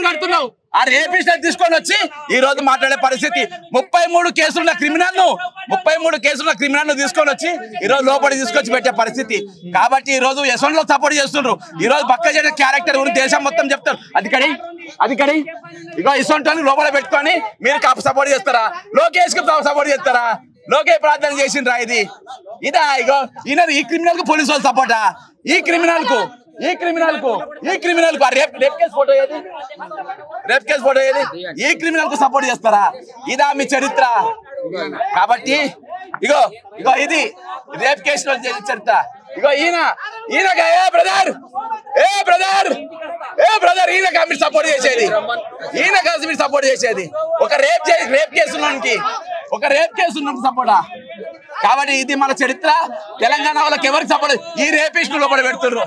కడుతున్నావు ఆ రేపిస్ట్ తీసుకొని వచ్చి ఈ రోజు మాట్లాడే పరిస్థితి 33 కేసులున్న క్రిమినల్ తీసుకొని వచ్చి ఈ రోజు లోపలికి తీసుకొచ్చి పెట్టే పరిస్థితి కాబట్టి ఈ రోజు యశ్వంత్ సపోర్ట్ చేస్తుండ్రు ఈ రోజు పక్క చేయడం క్యారెక్టర్ గురించి దేశం మొత్తం చెప్తారు అధికారి ఇగో యశ్వంత్ లోపల పెట్టుకొని మీరు సపోర్ట్ చేస్తారా లోకేష్ కి సపోర్ట్ చేస్తారా లోకే ప్రార్థన చేసిండ్రా ఇదా ఇగో ఈయన ఈ క్రిమినల్ కు పోలీసు వాళ్ళు సపోర్టా ఈ క్రిమినల్ కు రేప్ కేసు ఫోటో ఏది ఈ క్రిమినల్ కు సపోర్ట్ చేస్తారా ఇదా మీ చరిత్ర కాబట్టి ఇగో ఇది రేప్ కేసులో చరిత్ర ఇగో ఈయనగా ఏ బ్రదర్ ఈయనగా మీరు సపోర్ట్ చేసేది, ఈయనగా మీరు సపోర్ట్ చేసేది. ఒక రేప్ కేసు ఉన్నకి సపోర్టా? కాబట్టి ఇది మన చరిత్ర. తెలంగాణ వాళ్ళకి ఎవరికి సపోర్ట్? ఈ రేపిస్టు లోపల పెడుతుర్రు.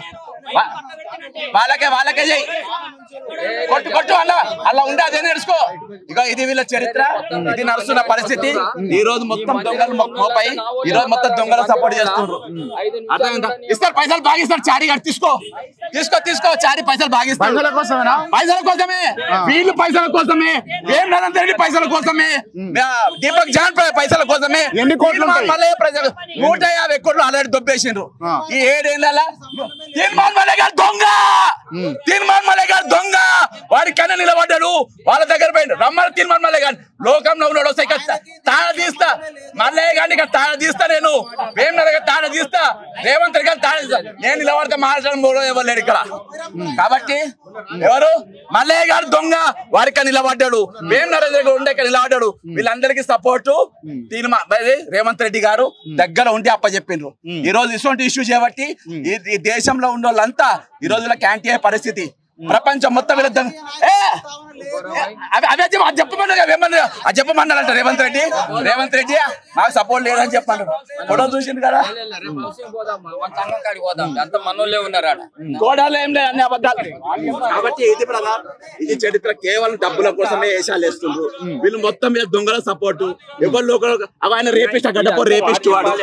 వాళ్ళకే చెయ్యి, కొట్టు అలా ఉండే అదే నేర్చుకో. ఇక ఇది వీళ్ళ చరిత్ర, ఇది నడుస్తున్న పరిస్థితి. ఈ రోజు మొత్తం దొంగలు మోపాయి, ఈ రోజు మొత్తం దొంగలు సపోర్ట్ చేస్తున్నారు. ఇస్తారు పైసలు బాగిస్తారు. చారీ గారు తీసుకో చారీ పైసలు బాగిస్తారు. పైసల కోసమే వీళ్ళు, పైసల కోసమే ఏం నరేంద్ర రెడ్డి పైసల కోసమే, దీపక్ జాన్ పైసల కోసమే. ఎన్ని కోట్లు? 150 కోట్లు ఆల్రెడీ దొబ్బేసిండ్రు ఈ 7 ఏళ్ళ. తీర్మాన్ మల్లె గారు దొంగ, వాడి కన్నా నిలబడ్డాడు, వాళ్ళ దగ్గర పోయిండు. రమ్మని తీర్మాన్ మల్లె గారు లోకంలో ఉన్నాడు. తాళ తీస్తా మల్లయ్య గారిని, ఇక్కడ తాళ తీస్తా నేను, వేమనగర్ తాళ తీస్తా, రేవంత్ రెడ్డి గారు తాళ తీస్తా. నేను నిలబడితే మాట్లాడడం ఎవరు లేడు ఇక్కడ. కాబట్టి ఎవరు? మల్లయ్య గారు దొంగ, వాడికి నిలబడ్డాడు. వేమనగర్ దగ్గర ఉండే నిలబడ్డాడు. వీళ్ళందరికీ సపోర్టు రేవంత్ రెడ్డి గారు దగ్గర ఉండి అప్పచెప్పిండ్రు. ఈ రోజు ఇటువంటి ఇష్యూ చేయబట్టి ఈ దేశంలో ఉన్న వాళ్ళంతా ఈ రోజులో క్యాంటీ అయ్యే పరిస్థితి. ప్రపంచం మొత్తం విరుద్ధం చెప్పమన్నారంట రేవంత్ రెడ్డి నాకు సపోర్ట్ లేదని చెప్పాను. ఫోటో చూసింది కదా, గోడాలు ఏం లేదు అన్ని అబద్ధాలు. కాబట్టి ఇది చరిత్ర కేవలం డబ్బుల కోసమే వేషాలు వేస్తుండ్రు వీళ్ళు. మొత్తం మీద దొంగల సపోర్టు. ఎవరు ఆయన రేపిస్ట్, గడ్డపో రేపిస్ట్ వాడు,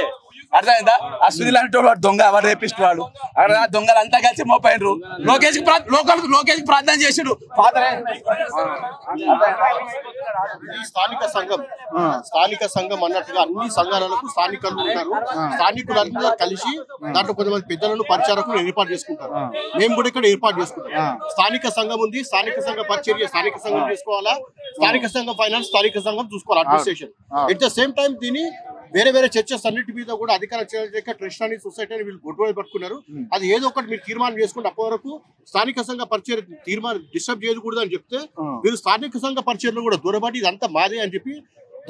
అర్థమైందా? ఆ సునీల్ అంటే వాడు దొంగ, వాడు రేపిస్ట్ వాడు. ఆ దొంగలు అంతా కలిసి మోపోయినరు. లోకేష్ ప్రార్థన చేసిండు. స్థానిక సంఘం అన్నట్టుగా అన్ని సంఘాలకు స్థానికులు ఉంటారు. స్థానికులందరూ కలిసి దాంట్లో కొంతమంది పెద్దలను పరిచారకులు ఏర్పాటు చేసుకుంటారు. మేము కూడా ఇక్కడ ఏర్పాటు చేసుకుంటాం. స్థానిక సంఘం ఉంది, స్థానిక సంఘ పరిచర్య స్థానిక సంఘం చేసుకోవాలా, స్థానిక సంఘం ఫైనాన్స్ స్థానిక సంఘం చూసుకోవాలి, administration. At the same time దీని వేరే చర్చస్ అన్నిటి మీద కూడా అధికార ట్రస్ట్ అని సొసైటీ అని వీళ్ళు గొడవ పట్టుకున్నారు. అది ఏదో ఒకటి మీరు తీర్మానం చేసుకుంటే అప్పటి వరకు స్థానిక సంఘ పరిచయ తీర్మానం డిస్టర్బ్ చేయకూడదు అని చెప్తే వీళ్ళు స్థానిక సంఘ పరిచయలో కూడా దూరబడి ఇదంతా మాదే అని చెప్పి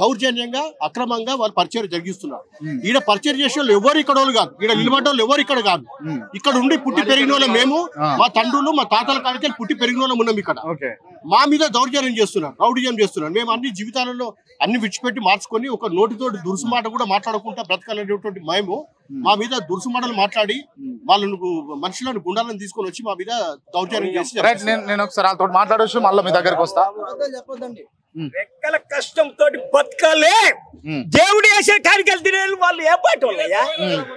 దౌర్జన్యంగా అక్రమంగా వాళ్ళు పరిచయం జరిగిస్తున్నారు. ఈడ పరిచయం చేసే వాళ్ళు ఎవరు ఇక్కడ వాళ్ళు కాదు, ఈడ నిలబడ్డ వాళ్ళు ఎవరు ఇక్కడ కాదు. ఇక్కడ ఉండి పుట్టి పెరిగిన వాళ్ళం మేము, మా తండ్రులు మా తాతల కాడికి పుట్టి పెరిగిన వాళ్ళం ఉన్నాం. ఇక్కడ మా మీద దౌర్జన్యం చేస్తున్నారు, రౌడిజం చేస్తున్నారు. మేము అన్ని జీవితాలలో అన్ని విడిచిపెట్టి మార్చుకొని ఒక నోటితోటి దురుసు మాట కూడా మాట్లాడకుండా బ్రతకాలనేటువంటి మేము మా మీద దురుసు మాటలు మాట్లాడి వాళ్ళను మనుషులను గుండాలను తీసుకొని వచ్చి మా మీద దౌర్జన్యం చేసి. నేను ఒకసారి వాళ్ళతో మాట్లాడవచ్చు, మళ్ళీ మీ దగ్గరకు వస్తా. చెప్పొద్దండి. రెక్కల కష్టంతో బతకాలే దేవుడు వేసే కార్యక్రమాలు తినే వాళ్ళు ఏ పాటి వాళ్ళయ్యా?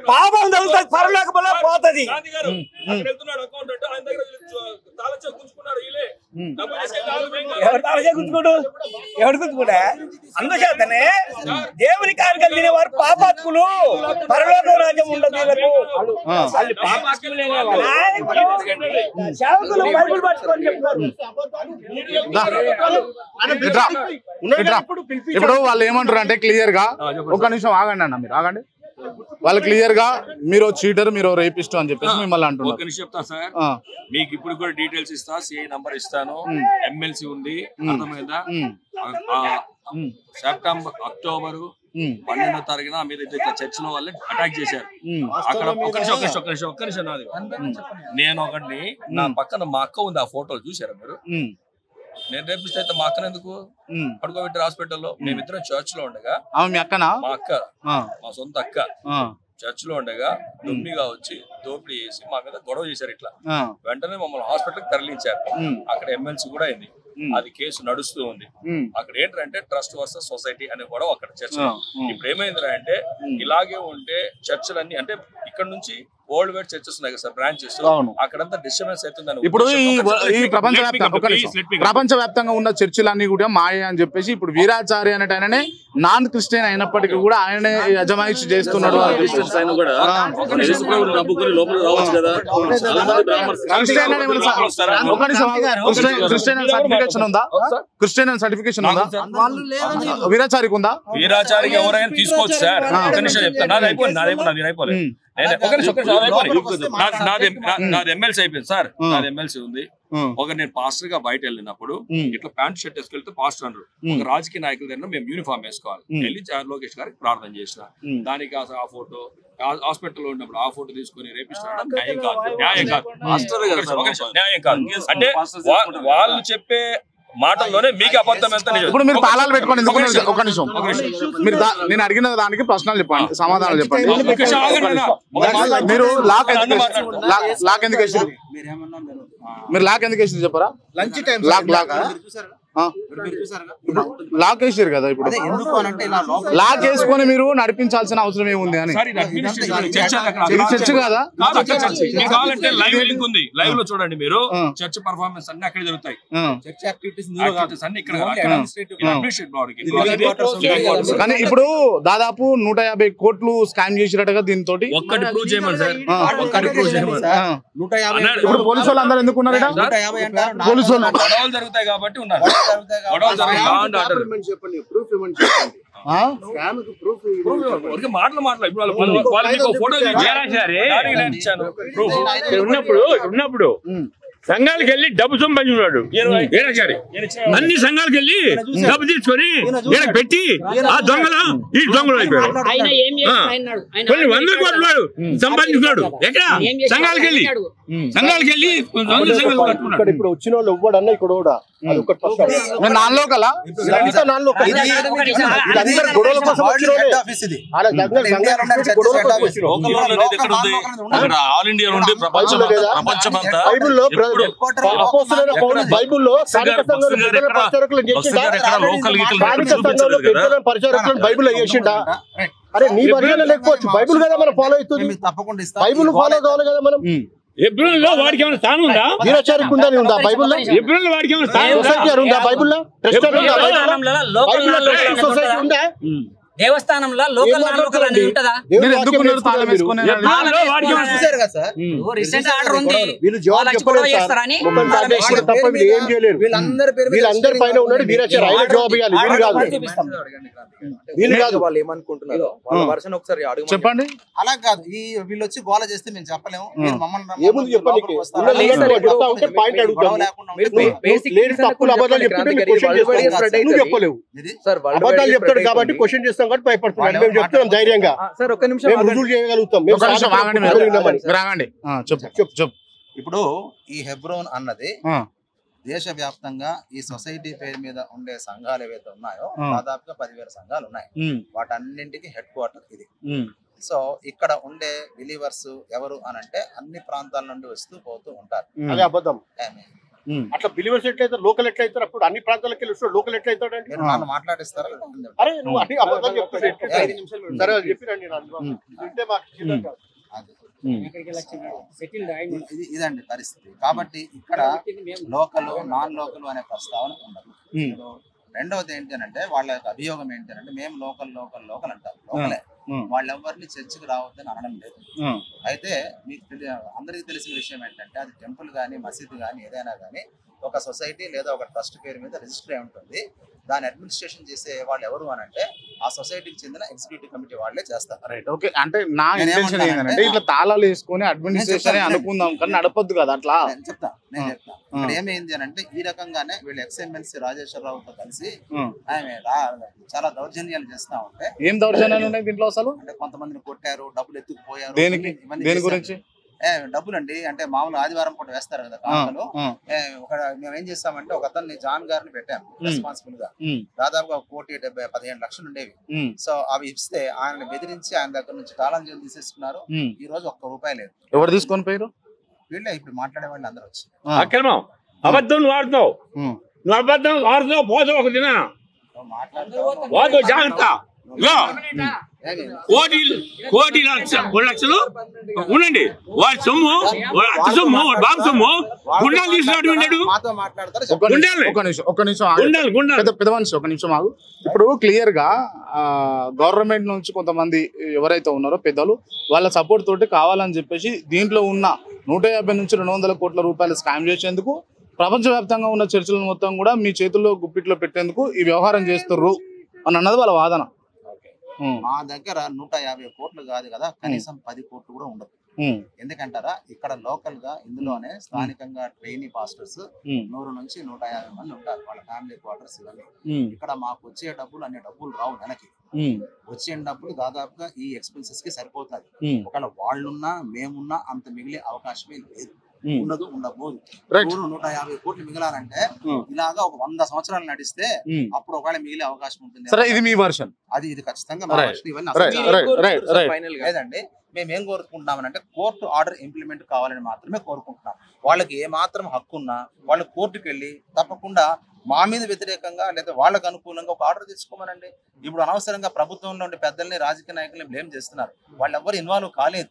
పాపం తగ్గుతుంది, పరలోకమలా పోతుంది. ఎవరు గుంజుకోడా? అందుచేతనే దేవుని కార్యక్రమాలు తినేవారు పాపాత్ములు, పరలోక రాజ్యం ఉండదు. సేవకులు బైబిల్ పట్టుకొని చెప్తారు. ఇప్పుడు వాళ్ళు ఏమంటారు అంటే క్లియర్ గా, ఒక నిమిషం ఆగండి అన్న, మీరు ఆగండి. వాళ్ళు క్లియర్ గా మీరు చీటర్, మీరు రేపిస్ట్ అని చెప్పేసి మిమ్మల్ని అంటున్నారు. చెప్తా సార్, మీకు ఇప్పుడు కూడా డీటెయిల్స్ ఇస్తా, సిఐ నంబర్ ఇస్తాను, ఎమ్మెల్సీ ఉంది, అర్థమైందా? సెప్టెంబర్ అక్టోబర్ 12వ తారీఖున మీద ఇట్లా చర్చిలో వాళ్ళే అటాక్ చేశారు. అక్కడ ఒక్క నిమిషం నాది. నేను ఒకటి, నా పక్కన మా అక్క ఉంది, ఆ ఫోటోలు చూసారా మీరు? నేను రేపిస్ట్ అయితే మా అక్కన ఎందుకు పడుకోబెట్టి హాస్పిటల్లో? మేమిద్దరం చర్చ్ లో ఉండగా, మా అక్క మా సొంత అక్క చర్చ్ లో ఉండగా దుమ్మిగా వచ్చి దోపిడీ చేసి మా మీద గొడవ చేశారు. ఇట్లా వెంటనే మమ్మల్ని హాస్పిటల్ తరలించారు. అక్కడ ఎమ్మెల్సీ కూడా అయింది, అది కేసు నడుస్తూ ఉంది. అక్కడ ఏంటంటే ట్రస్ట్ వర్సెస్ సొసైటీ అనే గొడవ అక్కడ చర్చ్. ఇప్పుడు ఏమైందిరా అంటే, ఇలాగే ఉంటే చర్చలన్నీ అంటే ఇక్కడ నుంచి వరల్డ్ వైడ్ చర్చెస్ ఉన్నాయి కదా సార్, బ్రాంచెస్, అక్కడంతా డిస్టర్బెన్స్ అవుతుందని. ఇప్పుడు ఈ ప్రపంచవ్యాప్తంగా ఉన్న చర్చిలన్నీ కూడా మాయ అని చెప్పేసి ఇప్పుడు వీరాచారి అనేట ఆయననే నాన్ క్రిస్టియన్ అయినప్పటికీ కూడా ఆయనే యజమాయిషి చేస్తున్నాడు. క్రిస్టియన్ సర్టిఫికేషన్ ఉందా? క్రిస్టియన్ సర్టిఫికేషన్ ఉందా? వీరాచారికి ఉందా? వీరాచారికి ఎవరైనా తీసుకోవచ్చు సార్. ఒక నిమిషం చెప్తాను, నాది అయిపోలేదు. నాది ఎమ్మెల్సీ అయిపోయింది సార్, నాది ఎమ్మెల్సీ ఉంది, ఒక నేను పాస్టర్ గా బయట వెళ్ళినప్పుడు ఇట్లా ప్యాంట్ షర్ట్ వేసుకెళ్తే పాస్టర్ అన్నారు. ఒక రాజకీయ నాయకుల దగ్గర మేము యూనిఫామ్ వేసుకోవాలి. వెళ్ళి లోకేష్ గారికి ప్రార్థన చేసిన దానికి ఆ ఫోటో హాస్పిటల్లో ఉన్నప్పుడు ఆ ఫోటో తీసుకుని రేపిస్తాడు. న్యాయం కాదు, న్యాయం కాదు, న్యాయం కాదు. అంటే వాళ్ళు చెప్పే మాటల్లోనే మీకు అబద్ధం ఎంత నిజం. ఇప్పుడు మీరు తాళాలు పెట్టుకోండి. ఒక నిమిషం మీరు నేను అడిగిన దానికి ప్రశ్నలు చెప్పండి, సమాధానాలు చెప్పండి. మీరు లాక్ ఎందుకు వేసారు? మీరు లాక్ ఎందుకు వేసింది చెప్పరా? లంచ్ టైం లాక్ వేసారు కదా. ఇప్పుడు లాక్ వేసుకొని మీరు నడిపించాల్సిన అవసరం ఏముంది అని. చర్చ్ కదా, కావాలంటే లైవ్ లింక్ ఉంది, లైవ్ లో చూడండి మీరు. చర్చ్ పర్ఫార్మెన్స్ అన్ని అక్కడ జరుగుతాయి. కానీ ఇప్పుడు దాదాపు 150 కోట్లు స్కామ్ చేసినట్టుగా దీంతో ఒక్కటి ప్రూవ్ చేయమని సార్, ఒక్కటి ప్రూవ్ చేయమని. ఇప్పుడు పోలీసు వాళ్ళు అందరూ ఎందుకు ఉన్నారు? పోలీసు వాళ్ళు గొడవలు జరుగుతాయి కాబట్టి ఉన్నారు. ఉన్నప్పుడు సంఘాలకు వెళ్ళి డబ్బు సంపాదించున్నాడు. అన్ని సంఘాలకు వెళ్ళి డబ్బు తీసుకొని పెట్టి ఆ దొంగలు ఈ దొంగలు అయిపోయాడు. కొన్ని 100 కోట్లు సంపాదించుకున్నాడు. ఎక్కడ? సంఘాలకు వెళ్ళి ఇప్పుడు వచ్చిన వాళ్ళు ఇవ్వడన్నా ఇక్కడ కూడా ఆల్ ఇండియా నుండి ప్రపంచమంతా బైబుల్లో పరిచారకులను బైబుల్ వేసిండా? అరే నీ వర్గం లేకపోవచ్చు, బైబుల్ కదా మనం ఫాలో అవుతుంది. బైబుల్ ఫాలో కావాలి కదా మనం. ఎబ్రోన్లో వాడికి ఏమైనా స్థానం ఉందా? వీరాచారికి ఉందని ఉందా బైబుల్లో? ఎబ్రోన్లో వాడికి ఏమైనా స్థానం ఉందా బైబుల్లో? సొసైటీ ఉందా? దేవస్థానంలో లోకల్ అని ఉంటదా? ఏం చేయలేరు. వీళ్ళందరి పైన ఉన్నాడు వీరాచారి, ఆయన జవాబు ఇవ్వాలి, వీళ్ళు కాదు. వీళ్ళు కాదు. వాళ్ళు ఏమనుకుంటున్నారు వాళ్ళ వర్షన్ ఒకసారి చెప్పండి. అలా కాదు, ఈ వీళ్ళు వచ్చి గోల చేస్తే మేము చెప్పలేము. ఏముంది చెప్పండి, పాయింట్ అడుగుతాం. తప్పులు అబద్ధాలు చెప్తుంటే నువ్వు చెప్పలేవు. అబద్ధాలు చెప్తాడు కాబట్టి క్వశ్చన్ చేస్తాం కాబట్టి భయపడుతున్నాడు. మేము చెప్తున్నాం ధైర్యంగా, మేము రుజువు చేయగలుగుతాం. ఇప్పుడు ఈ హెబ్రోన్ అన్నది దేశవ్యాప్తంగా ఈ సొసైటీ పేరు మీద ఉండే సంఘాలు ఏవైతే ఉన్నాయో దాదాపుగా 10,000 సంఘాలు ఉన్నాయి. వాటన్నింటికి హెడ్ క్వార్టర్ ఇది. సో ఇక్కడ ఉండే బిలీవర్స్ ఎవరు అని అంటే అన్ని ప్రాంతాల నుండి వస్తూ పోతూ ఉంటారు. అదే అబద్ధం. అట్లా బిలీవర్స్ ఎట్లయితే లోకల్ ఎట్లయితారు? అప్పుడు అన్ని ప్రాంతాలకు వెళ్ళి లోకల్ ఎట్లయితాడు? మాట్లాడిస్తారా? అరే నువ్వు అన్ని అబద్ధం చెప్తాడు. చెప్పిరండి ఇదండి పరిస్థితి. కాబట్టి ఇక్కడ లోకల్ నాన్ లోకల్ అనే ప్రస్తావన ఉండదు. రెండవది ఏంటి అంటే వాళ్ళ యొక్క అభియోగం ఏంటి అంటే మేము లోకల్ అంటారు. లోకలే, వాళ్ళెవరిని చర్చికి రావద్దని అనడం లేదు. అయితే మీకు అందరికీ తెలిసిన విషయం ఏంటంటే అది టెంపుల్ కానీ మసీదు కానీ ఏదైనా కానీ ఒక సొసైటీ లేదా ఒక ట్రస్ట్ పేరు మీద రిజిస్టర్ అయి ఉంటుంది. దాని అడ్మినిస్ట్రేషన్ చేసే వాళ్ళు ఎవరు అని అంటే ఆ సొసైటీకి చెందిన ఎగ్జిక్యూటివ్ కమిటీ వాళ్ళే చేస్తారు. Right, okay. అంటే నా ఇంటెన్షన్ ఏంటంటే ఇట్లా తాళాలు వేసుకొని అడ్మినిస్ట్రేషన్ అనుకుందాం కానీ నడపొద్దు కదా అట్లా. నేను చెప్తా ఇక్కడ ఏమైంది అని అంటే ఈ రకంగానే వీళ్ళు ఎక్స్ఎమ్మెల్సీ రాజేశ్వరరావుతో కలిసి ఆమె చాలా దౌర్జన్యాలు చేస్తా ఉంటే. ఏం దౌర్జన్యాలు ఉన్నాయి దీంట్లో అసలు? అంటే కొంతమందిని కొట్టారు, డబ్బులు ఎత్తుకుపోయారు. దేని గురించి? డబ్బులు అండి. అంటే మామూలు ఆదివారం పూట వేస్తారు కదా కాంతలు. మేము ఏం చేస్తామంటే ఒక అతన్ని జాన్ గారిని పెట్టాము రెస్పాన్సిబుల్ గా. దాదాపుగా 1,75,00,000 ఉండేవి. సో అవి ఇస్తే ఆయన బెదిరించి ఆయన దగ్గర నుంచి తాళం చేతులు తీసేసుకున్నారు. ఈ రోజు ₹1 లేదు. ఎవరు తీసుకొని పోయారు? వీళ్ళే ఇప్పుడు మాట్లాడే వాళ్ళు అందరూ వచ్చి. అక్రమం, అబద్ధం వాడుతావు, నువ్వు అబద్ధం వాడుతావు, పోతావు ఒక దిన పోతావు, జాగ్రత్త. కోటి లక్షలు ఉండండి. వాడి సొమ్ము, అత్త సొమ్ము, వాడి బాబు సొమ్ము గుండాలు తీసుకున్నాడు. పెద్ద మనిషి ఒక నిమిషం ఆగు. ఇప్పుడు క్లియర్ గా గవర్నమెంట్ నుంచి కొంతమంది ఎవరైతే ఉన్నారో పెద్దలు వాళ్ళ సపోర్ట్ తోటి కావాలని చెప్పేసి దీంట్లో ఉన్న 150 నుంచి 200 కోట్ల రూపాయలు స్కామ్ చేసేందుకు ప్రపంచవ్యాప్తంగా ఉన్న చర్చలను మొత్తం కూడా మీ చేతుల్లో గుప్పిట్లో పెట్టేందుకు ఈ వ్యవహారం చేస్తుర్రు అని అన్నది వాళ్ళ వాదన. మా దగ్గర 150 కోట్లు కాదు కదా, కనీసం 10 కోట్లు కూడా ఉండదు. ఎందుకంటారా ఇక్కడ లోకల్ గా ఇందులోనే స్థానికంగా ట్రైనీ పాస్టర్స్ 100 నుంచి 150 మంది ఉంటారు. వాళ్ళ ఫ్యామిలీ క్వార్టర్స్ ఇవన్నీ. ఇక్కడ మాకు వచ్చే డబ్బులు అన్ని డబ్బులు రావు నెలకి. వచ్చే డబ్బులు దాదాపుగా ఈ ఎక్స్పెన్సెస్ కి సరిపోతాయి. ఒకవేళ వాళ్ళున్నా మేమున్నా అంత మిగిలే అవకాశమే లేదు. ఉండదు, ఉండబోదు. 150 కోట్లు మిగలాలంటే ఇలాగా ఒక 100 సంవత్సరాలు నడిస్తే అప్పుడు ఒకవేళ మిగిలే అవకాశం ఉంటుంది. ఇది మీ వర్షన్, ఇది ఖచ్చితంగా లేదండి. మేము ఏం కోరుకుంటున్నామనంటే కోర్టు ఆర్డర్ ఇంప్లిమెంట్ కావాలని మాత్రమే కోరుకుంటున్నాం. వాళ్ళకి ఏ మాత్రం హక్కు ఉన్నా వాళ్ళు కోర్టుకు వెళ్ళి తప్పకుండా మా మీద వ్యతిరేకంగా లేదా వాళ్ళకు అనుకూలంగా ఒక ఆర్డర్ తీసుకోమనండి. ఇప్పుడు అనవసరంగా ప్రభుత్వంలో ఉండే పెద్దల్ని రాజకీయ నాయకుల్ని బ్లేమ్ చేస్తున్నారు. వాళ్ళు ఎవరు ఇన్వాల్వ్ కాలేదు.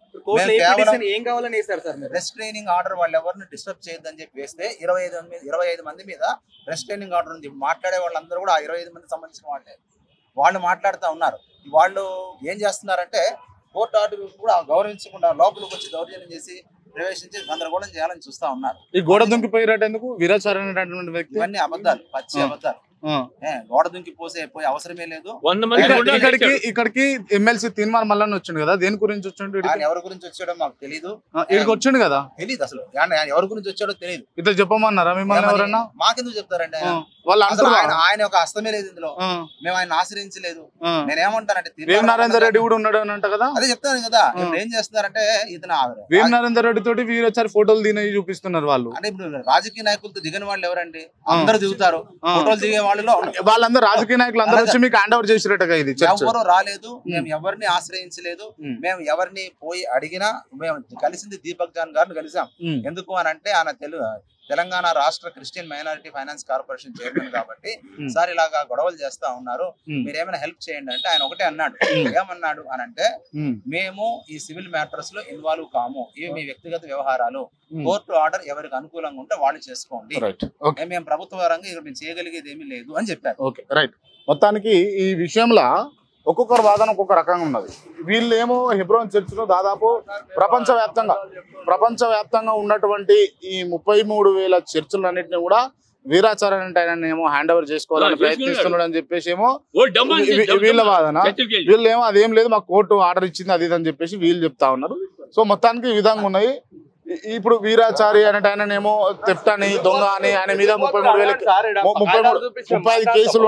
రెస్ట్రైనింగ్ ఆర్డర్ వాళ్ళు ఎవరిని డిస్టర్బ్ చేయొద్దని చెప్పి వేస్తే 25 మంది మీద రెస్ట్రైనింగ్ ఆర్డర్ ఉంది. మాట్లాడే వాళ్ళందరూ కూడా 25 మంది సంబంధించిన వాళ్ళే. వాళ్ళు మాట్లాడుతూ ఉన్నారు. వాళ్ళు ఏం చేస్తున్నారంటే కోర్టు ఆర్డర్ కూడా గౌరవించకుండా లోపలికి వచ్చి దౌర్జన్యం చేసి ప్రవేశించి గందరగోళం చేయాలని చూస్తా ఉన్నారు. ఈ గోడ దుంకిపోయారు ఎందుకు? వీరాచార్య అనేటువంటి వ్యక్తి. ఇవన్నీ అబద్ధాలు, పచ్చి అబద్ధాలు. గోడ దుంకి పోయే అవసరమే లేదు. ఇక్కడికి ఎమ్మెల్సీ తీర్మానం మల్లన్న వచ్చిండు కదా, దేని గురించి వచ్చిండు? ఆయన ఎవరి గురించి వచ్చాడో మాకు తెలీదు. ఇక్కడికి వచ్చిండు కదా, తెలీదు అసలు ఎవరి గురించి వచ్చాడో తెలియదు. ఇట్లా చెప్పమన్నారా మిమ్మల్ని ఎవరన్నా? మాకెందుకు చెప్తారండి? ఆయన ఒక హస్తమే లేదు ఇందులో. మేము ఆయన ఆశ్రయించలేదు. నేనేమంటానంటే వేం నరేందర్ రెడ్డి కూడా ఉన్నాడు అని అంట కదా. అదే చెప్తాను కదా. ఇప్పుడు ఏం చేస్తున్నారంటే ఇతను వేం నరేందర్ రెడ్డి తోటి వీరొచ్చారి ఫోటోలు దిగి చూపిస్తున్నారు వాళ్ళు. అంటే ఇప్పుడు రాజకీయ నాయకులతో దిగని వాళ్ళు ఎవరండి? అందరూ దిగుతారు. ఫోటోలు దిగే వాళ్ళందరూ రాజకీయ నాయకులు అందరూ వచ్చి మీకు హ్యాండ్ ఓవర్ చేసినట్టుగా. ఇది ఎవరు రాలేదు, మేము ఎవరిని ఆశ్రయించలేదు. మేము ఎవరిని పోయి అడిగినా మేము కలిసింది దీపక్ జాన్ గారిని కలిసాం. ఎందుకు అని అంటే ఆయన తెలంగాణ రాష్ట్ర Christian minority finance corporation chairman కాబట్టి సార్ ఇలాగా గొడవలు చేస్తా ఉన్నారు, మీరేమైనా హెల్ప్ చేయండి అంటే ఆయన ఒకటే అన్నాడు. ఏమన్నాడు అని అంటే మేము ఈ సివిల్ మ్యాటర్స్ లో ఇన్వాల్వ్ కాము, ఇవి మీ వ్యక్తిగత వ్యవహారాలు. కోర్టు ఆర్డర్ ఎవరికి అనుకూలంగా ఉంటే వాళ్ళు చేసుకోండి, మేము ప్రభుత్వ పరంగా ఇక్కడ మేము చేయగలిగేది ఏమీ లేదు అని చెప్పారు. మొత్తానికి ఈ విషయంలో ఒక్కొక్కరు వాదన ఒక్కొక్క రకంగా ఉన్నది. వీళ్ళేమో హెబ్రోన్ చర్చిలో దాదాపు ప్రపంచవ్యాప్తంగా ఉన్నటువంటి ఈ 33,000 చర్చిలన్నింటినీ కూడా వీరాచార్య అంటే ఆయన ఏమో హ్యాండ్ ఓవర్ చేసుకోవాలని ప్రయత్నిస్తున్నాడు అని చెప్పేసి ఏమో వీళ్ళ వాదన. వీళ్ళేమో అదేం లేదు, మాకు కోర్టు ఆర్డర్ ఇచ్చింది అది అని చెప్పేసి వీళ్ళు చెప్తా ఉన్నారు. సో మొత్తానికి ఈ విధంగా ఉన్నాయి. ఇప్పుడు వీరాచారి అంటే ఆయననేమో థెఫ్ట్ అని, దొంగ అని, ఆయన మీద 35 కేసులు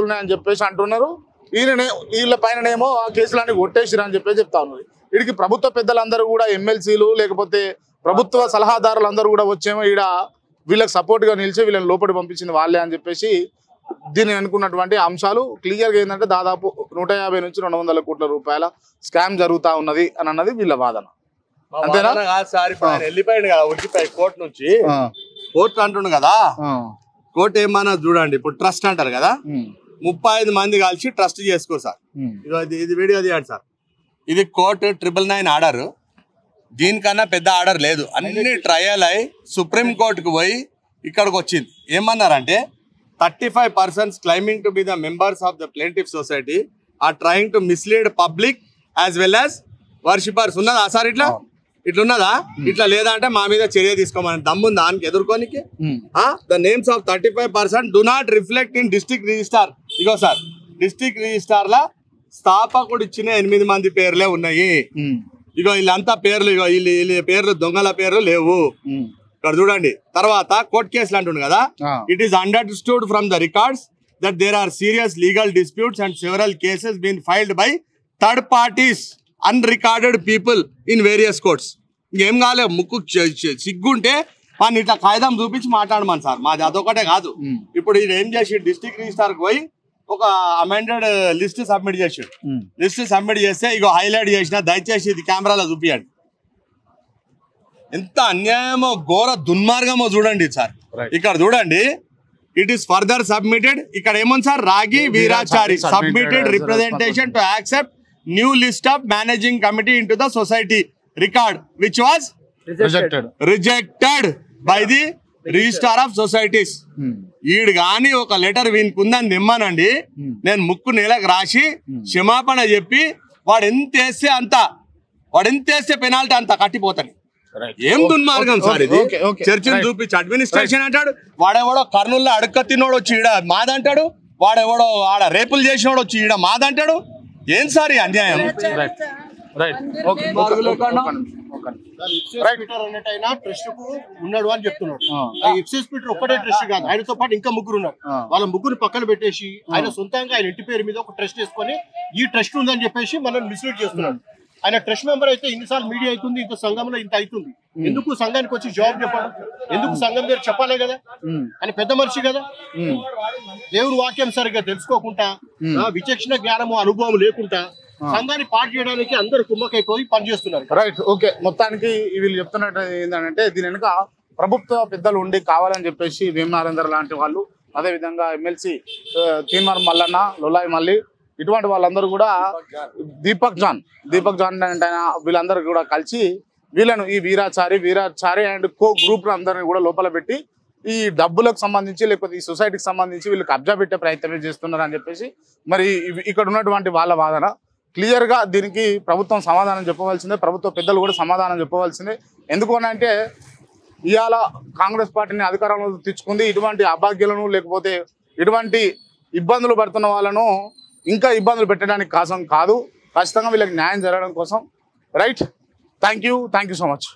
ఉన్నాయని చెప్పేసి అంటున్నారు. వీళ్ళ పైననేమో ఆ కేసులన్నీ కొట్టేసిరు అని చెప్పేసి చెప్తా ఉన్నారు. వీడికి ప్రభుత్వ పెద్దలందరూ కూడా ఎమ్మెల్సీలు లేకపోతే ప్రభుత్వ సలహాదారులందరూ కూడా వచ్చేమో ఈడ వీళ్ళకి సపోర్ట్ గా నిలిచి వీళ్ళని లోపలి పంపించింది వాళ్ళే అని చెప్పేసి దీన్ని అనుకున్నటువంటి అంశాలు క్లియర్ గా ఏంటంటే దాదాపు 150 నుంచి 200 కోట్ల రూపాయల స్కామ్ జరుగుతా ఉన్నది అని అన్నది వీళ్ళ వాదన. అంతేనా? వెళ్ళిపోయాడు కదా ఉడికిపోయి కోర్టు నుంచి. కోర్టు అంటుండు కదా, కోర్టు ఏమన్నా చూడండి, ఇప్పుడు ట్రస్ట్ అంటారు కదా, 35 మంది కలిసి ట్రస్ట్ చేసుకోరు సార్. ఇది వీడియో తీయండి సార్. ఇది కోర్టు 999 ఆర్డర్. దీనికన్నా పెద్ద ఆర్డర్ లేదు. అన్ని ట్రయల్ అయి సుప్రీం కోర్టుకు పోయి ఇక్కడికి వచ్చింది. ఏమన్నారంటే 35 persons claiming to be the members of the plaintiff society are trying to mislead public as well as worshippers. ఉన్నదా సార్? ఇట్లున్నదా? ఇట్లా లేదా అంటే మా మీద చర్య తీసుకోమని దమ్ముంది దానికి ఎదుర్కోనికి. The names of 35% do not reflect in district register. ఇగో సార్, డిస్ట్రిక్ట్ రిజిస్టార్ లా స్థాపకుడు ఇచ్చిన 8 మంది పేర్లే ఉన్నాయి. ఇగో వీళ్ళంతా పేర్లు, ఇగో వీళ్ళ పేర్లు దొంగల పేర్లు లేవు. ఇక్కడ చూడండి. తర్వాత కోర్టు కేసులు అంటుండు కదా, it is understood from the records that there are serious legal disputes and several cases being filed by third parties, unrecorded people in various courts. ఇంకేం కాలే, ముక్కు సిగ్గుంటే వాడిని ఇట్లా కాగితం చూపించి మాట్లాడమని సార్. మాది అదొకటే కాదు. ఇప్పుడు ఇది ఏం చేసి డిస్ట్రిక్ట్ రిజిస్టార్కి పోయి ఒక అమెండెడ్ లిస్ట్ సబ్మిట్ చేసాడు. లిస్ట్ సబ్మిట్ చేస్తే ఇగో హైలైట్ చేసిన, దయచేసి ఇది కెమెరాలో చూపించండి. ఎంత అన్యాయమో ఘోర దుర్మార్గమో చూడండి సార్. ఇక్కడ చూడండి, ఇట్ ఈస్ ఫర్దర్ సబ్మిటెడ్. ఇక్కడ ఏమో సార్, రాగి Veerachari submitted representation to accept new list of managing committee into the society record which was rejected by the registrar of societies. ఈడు గాని ఒక లెటర్ వీనుకుందని నిమ్మనండి, నేను ముక్కు నేలకు రాసి క్షమాపణ చెప్పి వాడు ఎంత వేస్తే పెనాల్టీ అంత కట్టిపోతాడు. ఏం దుర్మార్గం సార్ ఇది. చర్చిని చూపించి అడ్మినిస్ట్రేషన్ అంటాడు, వాడెవడో కర్నూలులో అడుక్క తిన్నోడు వచ్చి ఈడ మాదంటాడు, వాడెవడో ఆడ రేపులు చేసినోడు వచ్చి ఈడ మాదంటాడు. ఏం సార్ ఈ అన్యాయం? అన్నట్టయినా ట్రస్ట్ కు ఉన్నాడు అని చెప్తున్నాడు. ఎఫ్సిఎస్ పీటర్ ఒక్కటే ట్రస్ట్ కాదు, ఆయనతో పాటు ఇంకా ముగ్గురు ఉన్నారు. వాళ్ళ ముగ్గురు పక్కన పెట్టేసి ఆయన సొంతంగా ఆయన ఇంటి పేరు మీద ఒక ట్రస్ట్ వేసుకొని ఈ ట్రస్ట్ ఉందని చెప్పేసి మనం మిస్లీడ్ చేస్తున్నాడు. ఆయన ట్రస్ట్ మెంబర్ అయితే ఇన్నిసార్లు మీడియా అవుతుంది, ఇంత సంఘంలో ఇంత అవుతుంది. ఎందుకు సంఘానికి వచ్చి జవాబు చెప్పడం? ఎందుకు సంఘం పేరు చెప్పాలే కదా? ఆయన పెద్ద మనిషి కదా. దేవుని వాక్యం సరిగ్గా తెలుసుకోకుండా, విచక్షణ జ్ఞానము అనుభవం లేకుండా సంఘాన్ని పాటు చేయడానికి అందరు కుమ్మకైపోయి పనిచేస్తున్నారు. Right, okay. మొత్తానికి వీళ్ళు చెప్తున్నట్టు ఏంటంటే దీని వెనుక ప్రభుత్వ పెద్దలు ఉండి కావాలని చెప్పేసి వేమనారేందర్ లాంటి వాళ్ళు, అదే విధంగా ఎమ్మెల్సీ తీన్మార్ మల్లన్న, లొలాయి మల్లి, ఇటువంటి వాళ్ళందరూ కూడా దీపక్ జాన్ అంటే వీళ్ళందరూ కూడా కలిసి వీళ్ళను ఈ వీరాచారి అండ్ కో గ్రూప్ అందరినీ కూడా లోపల పెట్టి ఈ డబ్బులకు సంబంధించి లేకపోతే ఈ సొసైటీకి సంబంధించి వీళ్ళు కబ్జా పెట్టే ప్రయత్నమే చేస్తున్నారు అని చెప్పేసి మరి ఇక్కడ ఉన్నటువంటి వాళ్ళ వాదన. క్లియర్ గా దీనికి ప్రభుత్వం సమాధానం చెప్పవలసిందే, ప్రభుత్వ పెద్దలు కూడా సమాధానం చెప్పవలసిందే. ఎందుకు అంటే ఇవాళ కాంగ్రెస్ పార్టీని అధికారంలో తెచ్చుకుంది, ఇటువంటి అభాగ్యులను లేకపోతే ఇటువంటి ఇబ్బందులు పడుతున్న వాళ్ళను ఇంకా ఇబ్బందులు పెట్టడానికి కోసం కాదు, ఖచ్చితంగా వీళ్ళకి న్యాయం జరగడం కోసం. Right, thank you so much.